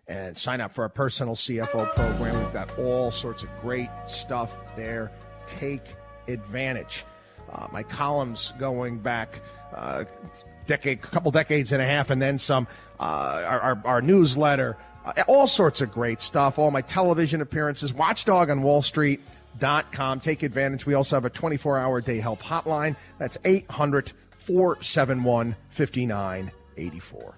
D: and sign up for our personal CFO program. We've got all sorts of great stuff there. Take advantage. My columns going back a couple decades and a half and then some, our newsletter, all sorts of great stuff, all my television appearances, watchdogonwallstreet.com. Take advantage. We also have a 24-hour day help hotline. That's 800-471-5984.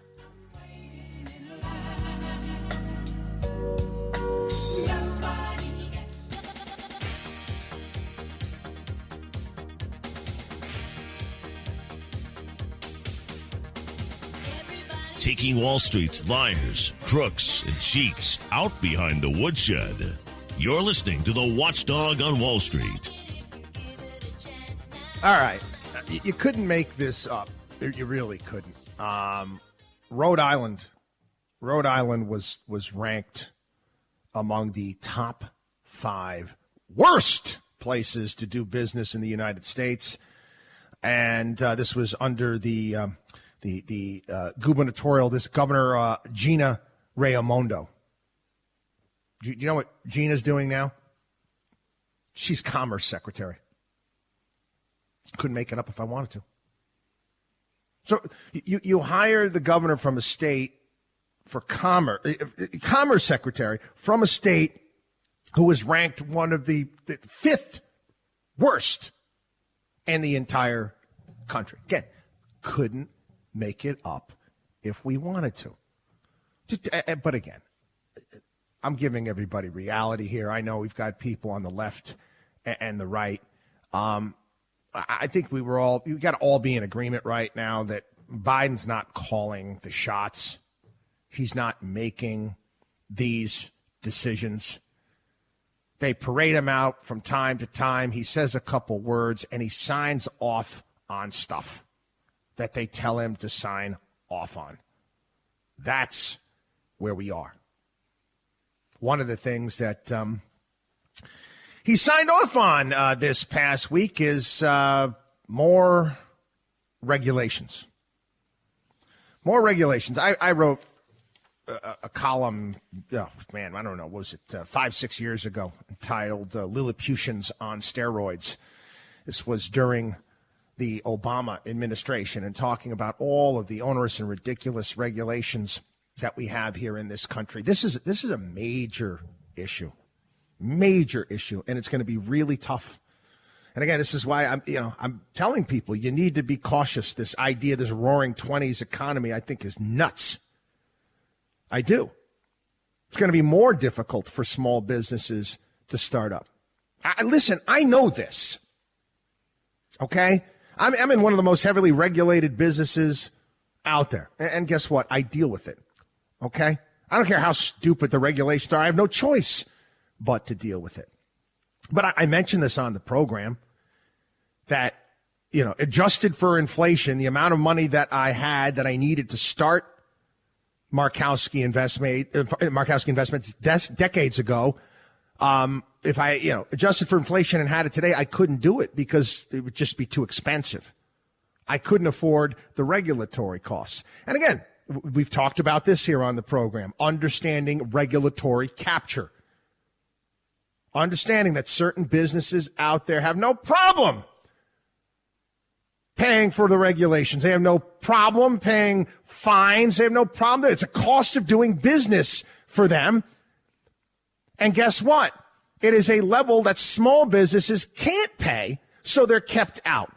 A: Taking Wall Street's liars, crooks, and cheats out behind the woodshed. You're listening to the Watchdog on Wall Street.
D: All right. You couldn't make this up. You really couldn't. Rhode Island was ranked among the top 5 worst places to do business in the United States. And this was under the gubernatorial, this Governor Gina Raimondo. Do you know what Gina's doing now? She's Commerce Secretary. Couldn't make it up if I wanted to. So you hire the governor from a state for Commerce Secretary from a state who was ranked one of the 5th worst in the entire country. Again, couldn't make it up if we wanted to. But again, I'm giving everybody reality here. I know we've got people on the left and the right. I think we got to all be in agreement right now that Biden's not calling the shots. He's not making these decisions. They parade him out from time to time. He says a couple words, and he signs off on stuff that they tell him to sign off on. That's where we are. One of the things that he signed off on this past week is more regulations. More regulations. I wrote a column, I don't know, what was it 5-6 years ago, entitled Lilliputians on Steroids. This was during the Obama administration, and talking about all of the onerous and ridiculous regulations that we have here in this country. This is a major issue, and it's going to be really tough. And again, this is why I'm telling people you need to be cautious. This idea, this roaring 20s economy, I think is nuts. I do. It's going to be more difficult for small businesses to start up. Listen, I know this. Okay? I'm in one of the most heavily regulated businesses out there. And guess what? I deal with it. Okay? I don't care how stupid the regulations are. I have no choice but to deal with it. But I mentioned this on the program that, adjusted for inflation, the amount of money that I had that I needed to start Markowski Investments decades ago, if I, adjusted for inflation and had it today, I couldn't do it because it would just be too expensive. I couldn't afford the regulatory costs. And again, we've talked about this here on the program, understanding regulatory capture. Understanding that certain businesses out there have no problem paying for the regulations. They have no problem paying fines. They have no problem. It's a cost of doing business for them. And guess what? It is a level that small businesses can't pay, so they're kept out.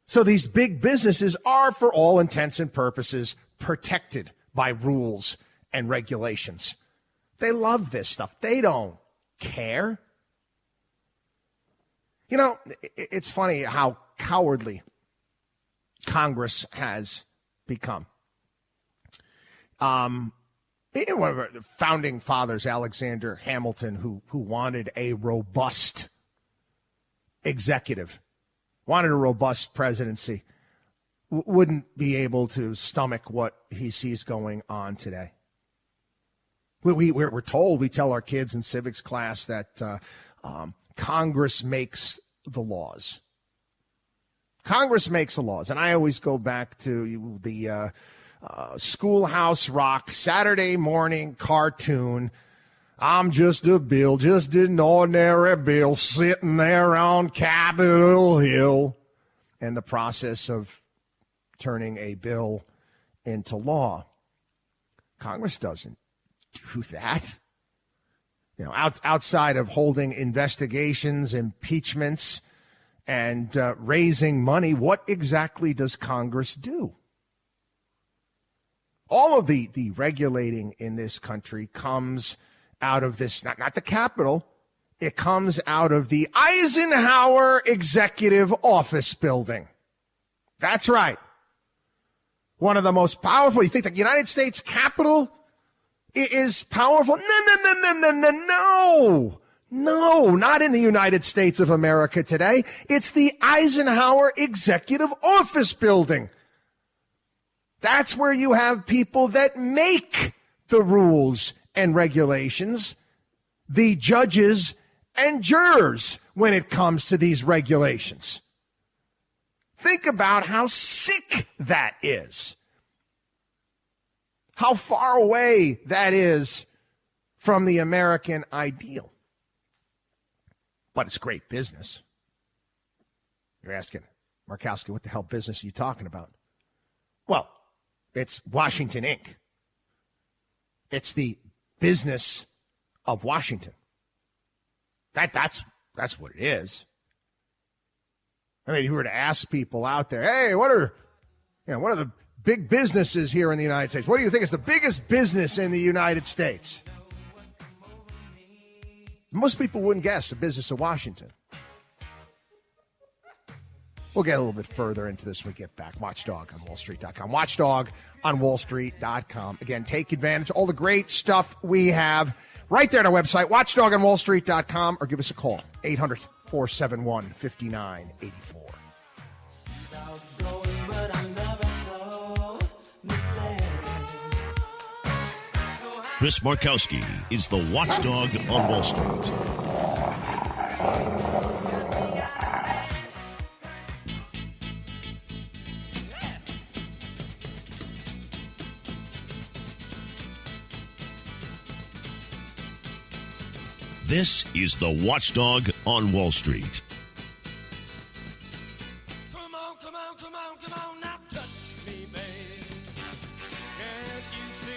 D: So these big businesses are, for all intents and purposes, protected by rules and regulations. They love this stuff. They don't care. It's funny how cowardly Congress has become. One of the founding fathers, Alexander Hamilton, who wanted a robust executive, wanted a robust presidency, wouldn't be able to stomach what he sees going on today. We're told, we tell our kids in civics class that Congress makes the laws. Congress makes the laws. And I always go back to the Schoolhouse Rock Saturday morning cartoon. I'm just a bill, just an ordinary bill sitting there on Capitol Hill. And the process of turning a bill into law. Congress doesn't do that. Outside of holding investigations, impeachments, and raising money, what exactly does Congress do? All of the regulating in this country comes out of this, not the Capitol, it comes out of the Eisenhower Executive Office Building. That's right. One of the most powerful. You think the United States Capitol is powerful? No, not in the United States of America today. It's the Eisenhower Executive Office Building. That's where you have people that make the rules and regulations, the judges and jurors when it comes to these regulations. Think about how sick that is. How far away that is from the American ideal. But it's great business. You're asking, Markowski, what the hell business are you talking about? Well, it's Washington, Inc. It's the business of Washington. That's what it is. I mean, if you were to ask people out there, hey, what are the big businesses here in the United States? What do you think is the biggest business in the United States? Most people wouldn't guess the business of Washington. We'll get a little bit further into this when we get back. Watchdog on WallStreet.com. Watchdog on WallStreet.com. Again, take advantage of all the great stuff we have right there on our website, watchdogonwallstreet.com, or give us a call, 800-471-5984.
A: Chris Markowski is the watchdog on Wall Street. This is the watchdog on Wall Street.
E: Come on, come on, come on, come on, now touch me, babe. Can't you see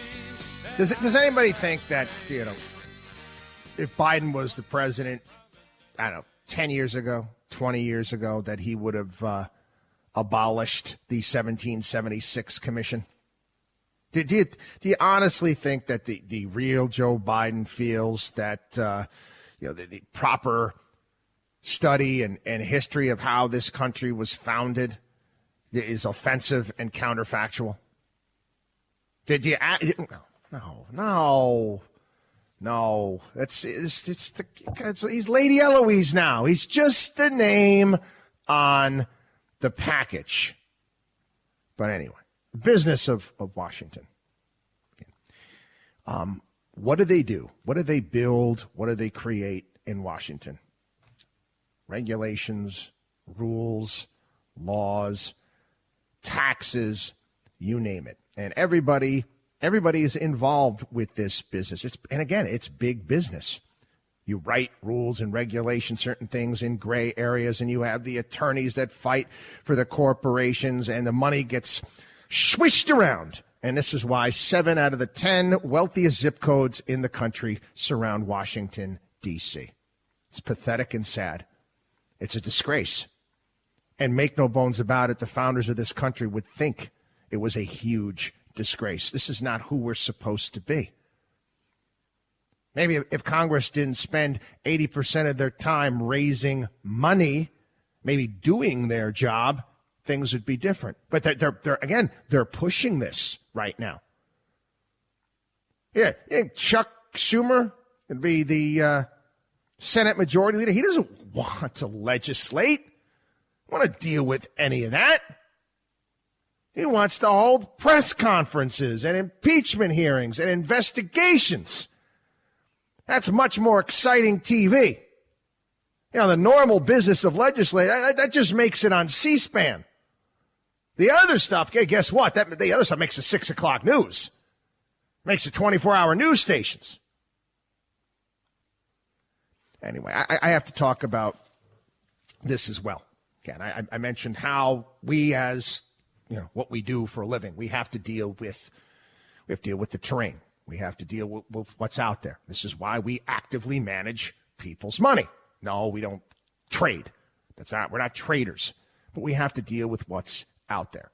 E: that
D: Does anybody think that, if Biden was the president, I don't know, 10 years ago, 20 years ago, that he would have abolished the 1776 commission? Do you honestly think that the real Joe Biden feels that the proper study and history of how this country was founded is offensive and counterfactual? Did you? No. He's Lady Eloise now. He's just the name on the package. But anyway. Business of Washington. What do they do? What do they build? What do they create in Washington? Regulations, rules, laws, taxes, you name it. And everybody is involved with this business. It's big business. You write rules and regulations, certain things in gray areas, and you have the attorneys that fight for the corporations, and the money gets swished around. And this is why 7 out of the 10 wealthiest zip codes in the country surround Washington, D.C. It's pathetic and sad. It's a disgrace. And make no bones about it, the founders of this country would think it was a huge disgrace. This is not who we're supposed to be. Maybe if Congress didn't spend 80% of their time raising money, maybe doing their job, things would be different. But they're pushing this right now. Yeah, Chuck Schumer would be the Senate Majority Leader. He doesn't want to legislate, want to deal with any of that. He wants to hold press conferences and impeachment hearings and investigations. That's much more exciting TV. The normal business of legislating, that just makes it on C-SPAN. The other stuff, guess what? The other stuff makes the 6 o'clock news. Makes the 24-hour news stations. Anyway, I have to talk about this as well. Again, I mentioned how we, as what we do for a living, we have to deal with the terrain. We have to deal with what's out there. This is why we actively manage people's money. No, we don't trade. We're not traders, but we have to deal with what's out there.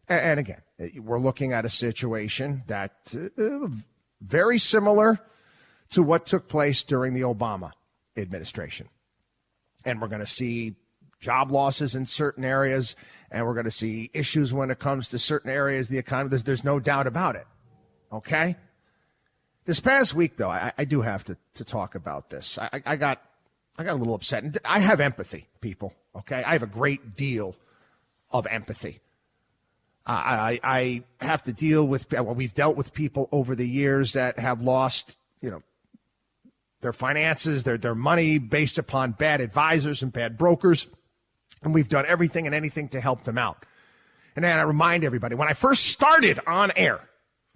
D: And again, we're looking at a situation that very similar to what took place during the Obama administration. And we're going to see job losses in certain areas, and we're going to see issues when it comes to certain areas of the economy. There's no doubt about it. Okay? This past week, though, I do have to talk about this. I got a little upset. And I have empathy, people. Okay? I have a great deal of empathy. I have to deal with, we've dealt with people over the years that have lost, their finances, their money based upon bad advisors and bad brokers. And we've done everything and anything to help them out. And then I remind everybody, when I first started on air,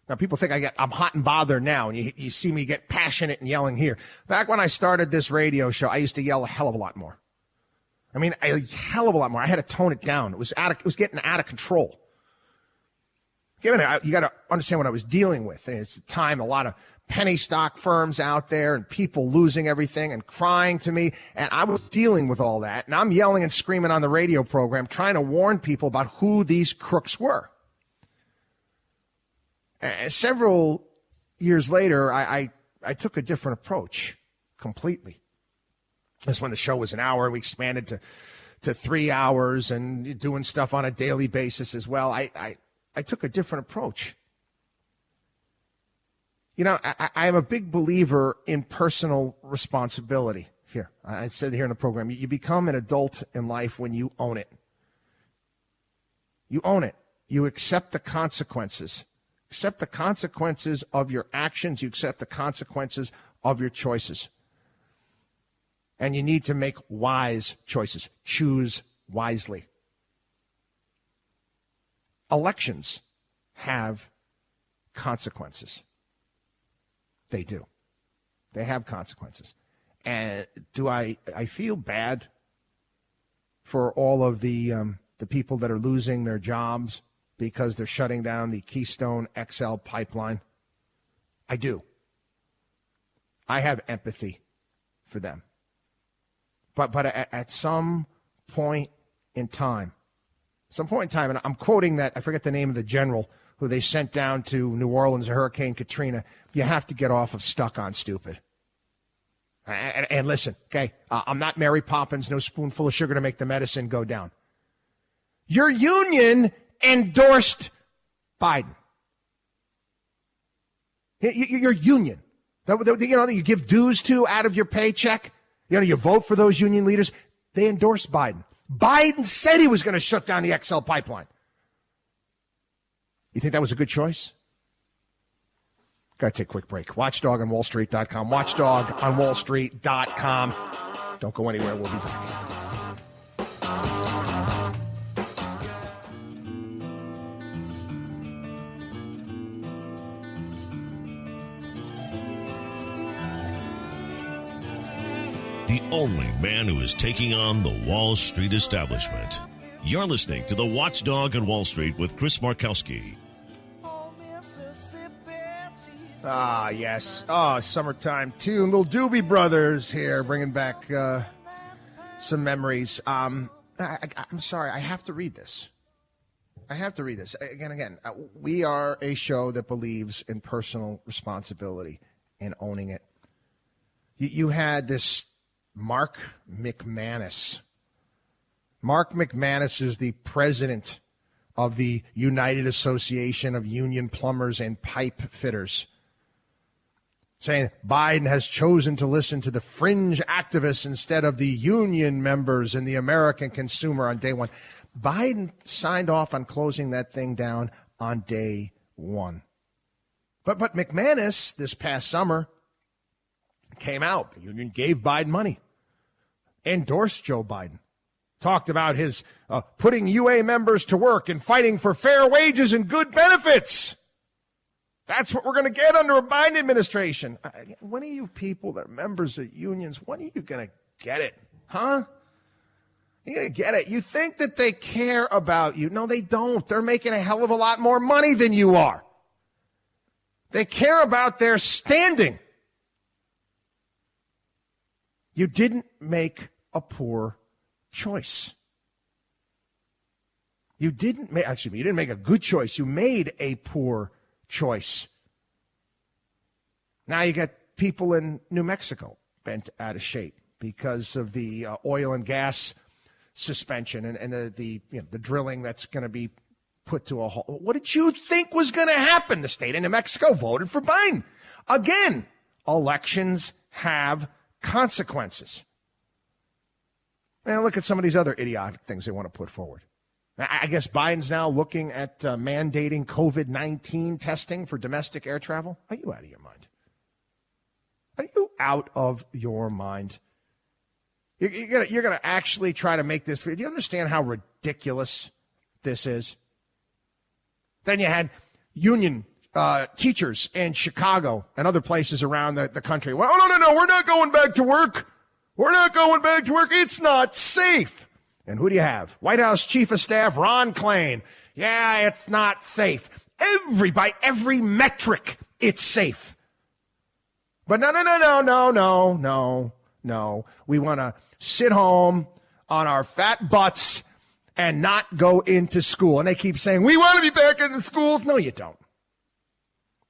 D: now people think I'm hot and bothered now, and you see me get passionate and yelling here. Back when I started this radio show, I used to yell a hell of a lot more. I mean, a hell of a lot more. I had to tone it down. It was getting out of control. You got to understand what I was dealing with. And it's the time, a lot of penny stock firms out there and people losing everything and crying to me. And I was dealing with all that. And I'm yelling and screaming on the radio program, trying to warn people about who these crooks were. And several years later, I took a different approach completely. That's when the show was an hour. We expanded to 3 hours and doing stuff on a daily basis as well. I took a different approach. I am a big believer in personal responsibility. Here, I said here in the program, you become an adult in life when you own it. You own it. You accept the consequences. Accept the consequences of your actions. You accept the consequences of your choices. And you need to make wise choices. Choose wisely. Elections have consequences. They do. They have consequences. And do I feel bad for all of the people that are losing their jobs because they're shutting down the Keystone XL pipeline? I do. I have empathy for them. But at some point in time, and I'm quoting that, I forget the name of the general who they sent down to New Orleans, Hurricane Katrina, you have to get off of stuck on stupid. And listen, okay, I'm not Mary Poppins, no spoonful of sugar to make the medicine go down. Your union endorsed Biden. Your union, that you give dues to out of your paycheck, you vote for those union leaders, they endorsed Biden. Biden said he was going to shut down the XL pipeline. You think that was a good choice? Got to take a quick break. WatchDogOnWallStreet.com. WatchDogOnWallStreet.com. Don't go anywhere. We'll be back.
A: The only man who is taking on the Wall Street establishment. You're listening to the Watchdog on Wall Street with Chris Markowski.
D: Ah, yes. Oh, summertime, too. Little Doobie Brothers here, bringing back some memories. I'm sorry, I have to read this. Again, we are a show that believes in personal responsibility and owning it. You had this Mark McManus. Mark McManus is the president of the United Association of Union Plumbers and Pipe Fitters, saying Biden has chosen to listen to the fringe activists instead of the union members and the American consumer on day one. Biden signed off on closing that thing down on day one. But McManus, this past summer, came out. The union gave Biden money, endorsed Joe Biden, talked about his putting UA members to work and fighting for fair wages and good benefits. That's what we're going to get under a Biden administration. When are you people that are members of unions, when are you going to get it? Huh? You're going to get it. You think that they care about you. No, they don't. They're making a hell of a lot more money than you are. They care about their standing. You didn't make a poor choice. You didn't make a good choice. You made a poor choice. Now you got people in New Mexico bent out of shape because of the oil and gas suspension and the drilling that's going to be put to a halt. What did you think was going to happen? The state of New Mexico voted for Biden. Again, elections have consequences. Now look at some of these other idiotic things they want to put forward. I guess Biden's now looking at mandating COVID-19 testing for domestic air travel. Are you out of your mind? Are you out of your mind? You're gonna actually try to make this. Do you understand how ridiculous this is? Then you had union teachers in Chicago and other places around the country. Well, no, we're not going back to work. We're not going back to work. It's not safe. And who do you have? White House Chief of Staff Ron Klain. Yeah, it's not safe. By every metric, it's safe. But no. We want to sit home on our fat butts and not go into school. And they keep saying, we want to be back in the schools. No, you don't.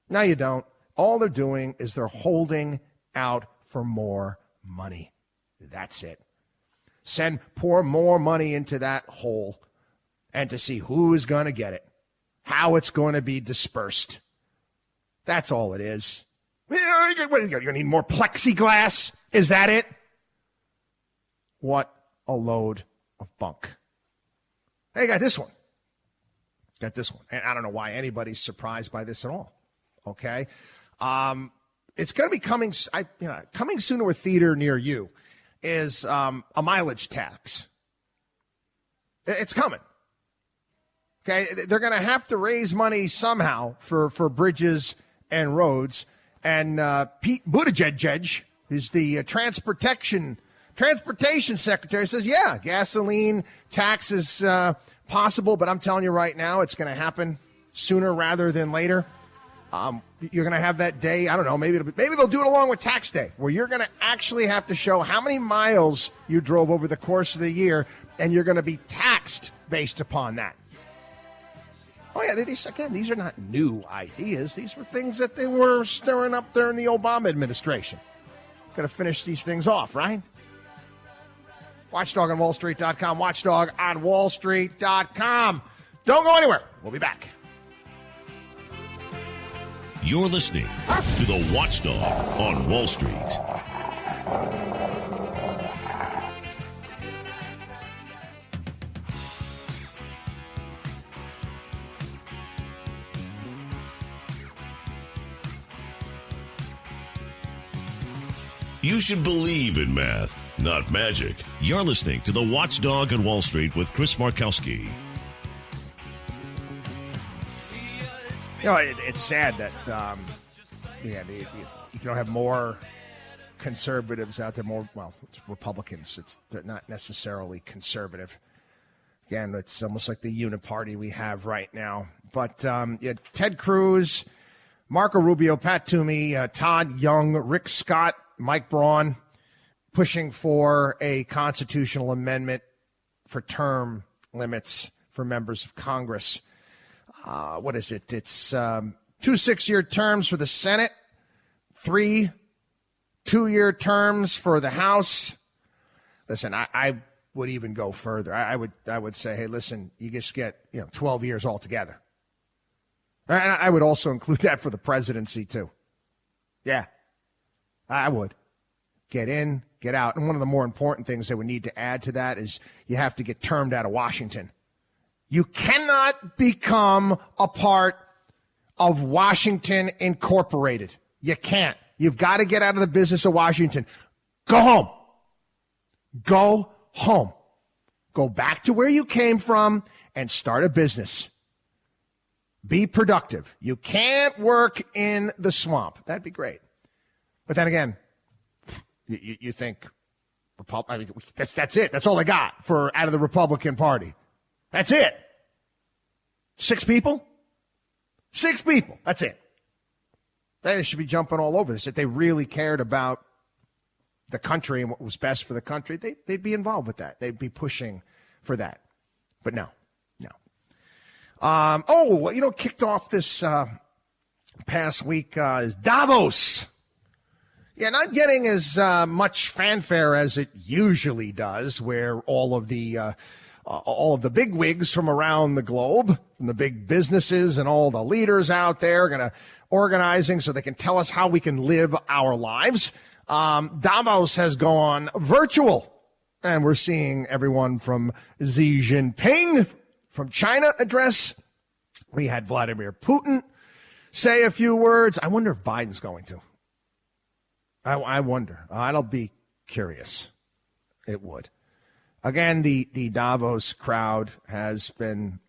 D: No, you don't. All they're doing is they're holding out for more money. That's it. Pour more money into that hole and to see who is going to get it, how it's going to be dispersed. That's all it is. You're going to need more plexiglass? Is that it? What a load of bunk. Hey, got this one. And I don't know why anybody's surprised by this at all. Okay? It's going to be coming soon to a theater near you is a mileage tax. It's coming. Okay? They're going to have to raise money somehow for bridges and roads. And Pete Buttigieg, who's the transportation secretary, says, yeah, gasoline tax is possible, but I'm telling you right now, it's going to happen sooner rather than later. You're going to have that day, I don't know, maybe they'll do it along with tax day, where you're going to actually have to show how many miles you drove over the course of the year, and you're going to be taxed based upon that. Oh, yeah, these are not new ideas. These were things that they were stirring up there in the Obama administration. Got to finish these things off, right? Watchdog on WallStreet.com, Watchdog on WallStreet.com. Don't go anywhere. We'll be back.
A: You're listening to the Watchdog on Wall Street. You should believe in math, not magic. You're listening to the Watchdog on Wall Street with Chris Markowski.
D: You know, it's sad that, you can have more conservatives out there, it's Republicans. They're not necessarily conservative. Again, it's almost like the uniparty we have right now. But Ted Cruz, Marco Rubio, Pat Toomey, Todd Young, Rick Scott, Mike Braun, pushing for a constitutional amendment for term limits for members of Congress. What is it? It's 2 6-year terms for the Senate, 3 2-year terms for the House. Listen, I would even go further. I would say, hey, listen, you just get 12 years altogether. And I would also include that for the presidency too. Yeah, I would. Get in, get out. And one of the more important things that we need to add to that is you have to get termed out of Washington. You cannot become a part of Washington Incorporated. You can't. You've got to get out of the business of Washington. Go home. Go home. Go back to where you came from and start a business. Be productive. You can't work in the swamp. That'd be great. But then again, you think that's it. That's all I got for out of the Republican Party. That's it. 6 people? 6 people. That's it. They should be jumping all over this. If they really cared about the country and what was best for the country, they'd be involved with that. They'd be pushing for that. But no. Kicked off this past week is Davos. Yeah, not getting as much fanfare as it usually does, where all of the bigwigs from around the globe, from the big businesses and all the leaders out there are going to organizing so they can tell us how we can live our lives. Davos has gone virtual, and we're seeing everyone from Xi Jinping from China address. We had Vladimir Putin say a few words. I wonder if Biden's going to. I wonder. I'll be curious. It would. Again, the Davos crowd has been,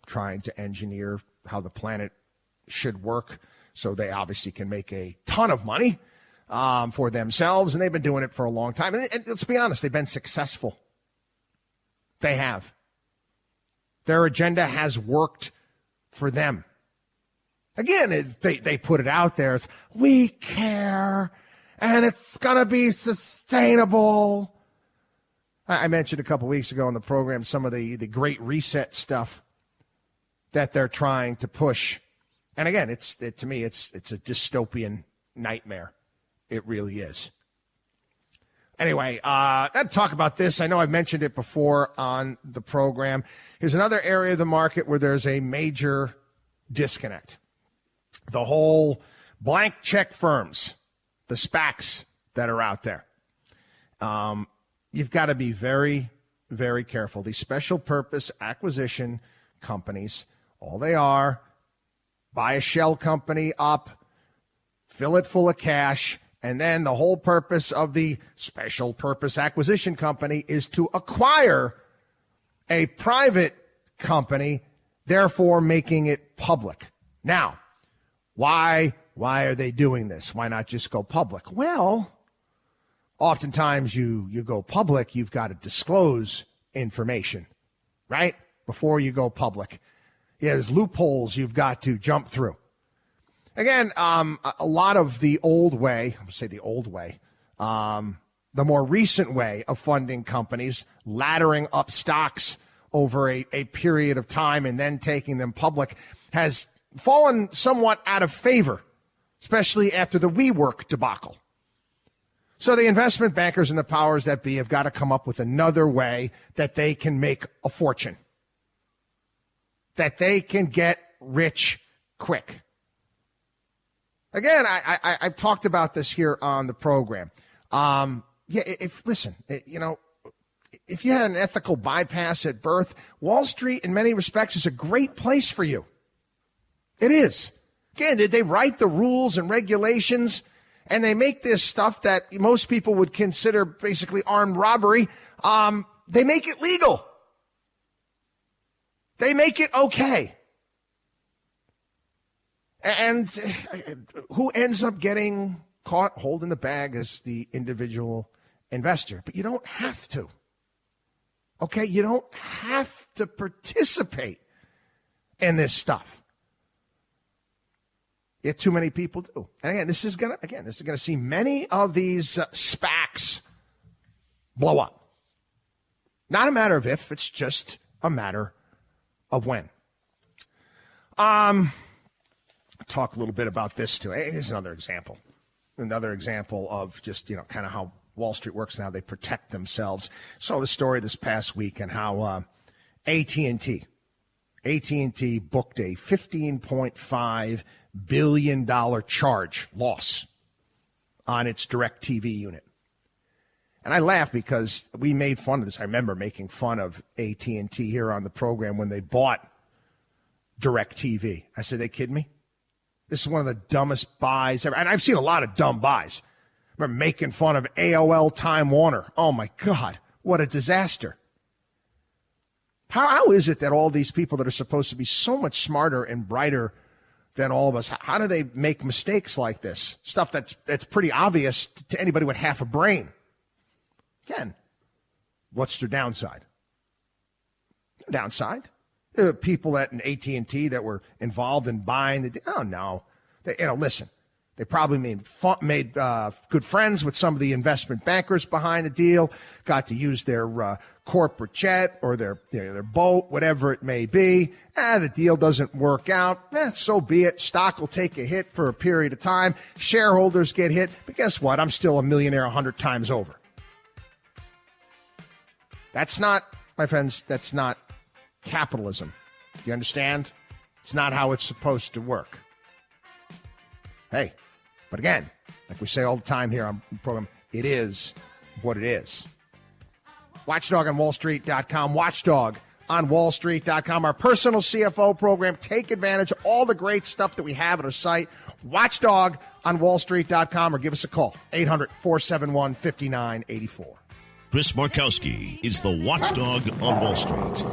D: trying to engineer how the planet should work so they obviously can make a ton of money for themselves, and they've been doing it for a long time. And let's be honest, they've been successful. They have. Their agenda has worked for them. Again, they put it out there. It's, we care, and it's going to be sustainable. I mentioned a couple weeks ago on the program some of the Great Reset stuff that they're trying to push. And again, to me, it's a dystopian nightmare. It really is. Anyway, I'd talk about this. I know I've mentioned it before on the program. Here's another area of the market where there's a major disconnect. The whole blank check firms, the SPACs that are out there. You've got to be very, very careful. These special purpose acquisition companies, all they are, buy a shell company up, fill it full of cash, and then the whole purpose of the special purpose acquisition company is to acquire a private company, therefore making it public. Now, why are they doing this? Why not just go public? Well, oftentimes you go public, you've got to disclose information, right? Before you go public. Yeah, there's loopholes you've got to jump through. Again, a lot of the old way, I'm going to say the old way, the more recent way of funding companies, laddering up stocks over a period of time and then taking them public, has fallen somewhat out of favor, especially after the WeWork debacle. So the investment bankers and the powers that be have got to come up with another way that they can make a fortune, that they can get rich quick. Again, I've talked about this here on the program. If you had an ethical bypass at birth, Wall Street, in many respects, is a great place for you. It is. Again, did they write the rules and regulations, and they make this stuff that most people would consider basically armed robbery, they make it legal. They make it okay. And who ends up getting caught holding the bag is the individual investor. But you don't have to. Okay? You don't have to participate in this stuff. Yet too many people do. And again, this is gonna see many of these SPACs blow up. Not a matter of if, it's just a matter of when. Talk a little bit about this too. Here's another example of just, kind of how Wall Street works and how they protect themselves. Saw the story this past week and how AT&T booked a $15.5 billion loss on its DirecTV unit. And I laugh because we made fun of this. I remember making fun of AT&T here on the program when they bought DirecTV. I said, they kidding me? This is one of the dumbest buys ever. And I've seen a lot of dumb buys. I remember making fun of AOL Time Warner. Oh, my God. What a disaster. How is it that all these people that are supposed to be so much smarter and brighter than all of us, how do they make mistakes like this? Stuff that's pretty obvious to anybody with half a brain. Again, what's their downside? Downside? People in AT&T that were involved in buying the. Oh no, listen. They probably made good friends with some of the investment bankers behind the deal. Got to use their corporate jet or their boat, whatever it may be. The deal doesn't work out. So be it. Stock will take a hit for a period of time. Shareholders get hit, but guess what? I'm still a millionaire 100 times over. That's not, my friends. That's not capitalism. Do you understand? It's not how it's supposed to work. Hey, but again, like we say all the time here on the program, it is what it is. Watchdog on WallStreet.com. Watchdog on WallStreet.com. Our personal CFO program. Take advantage of all the great stuff that we have at our site. Watchdog on WallStreet.com or give us a call. 800-471-5984.
A: Chris Markowski is the watchdog on Wall Street.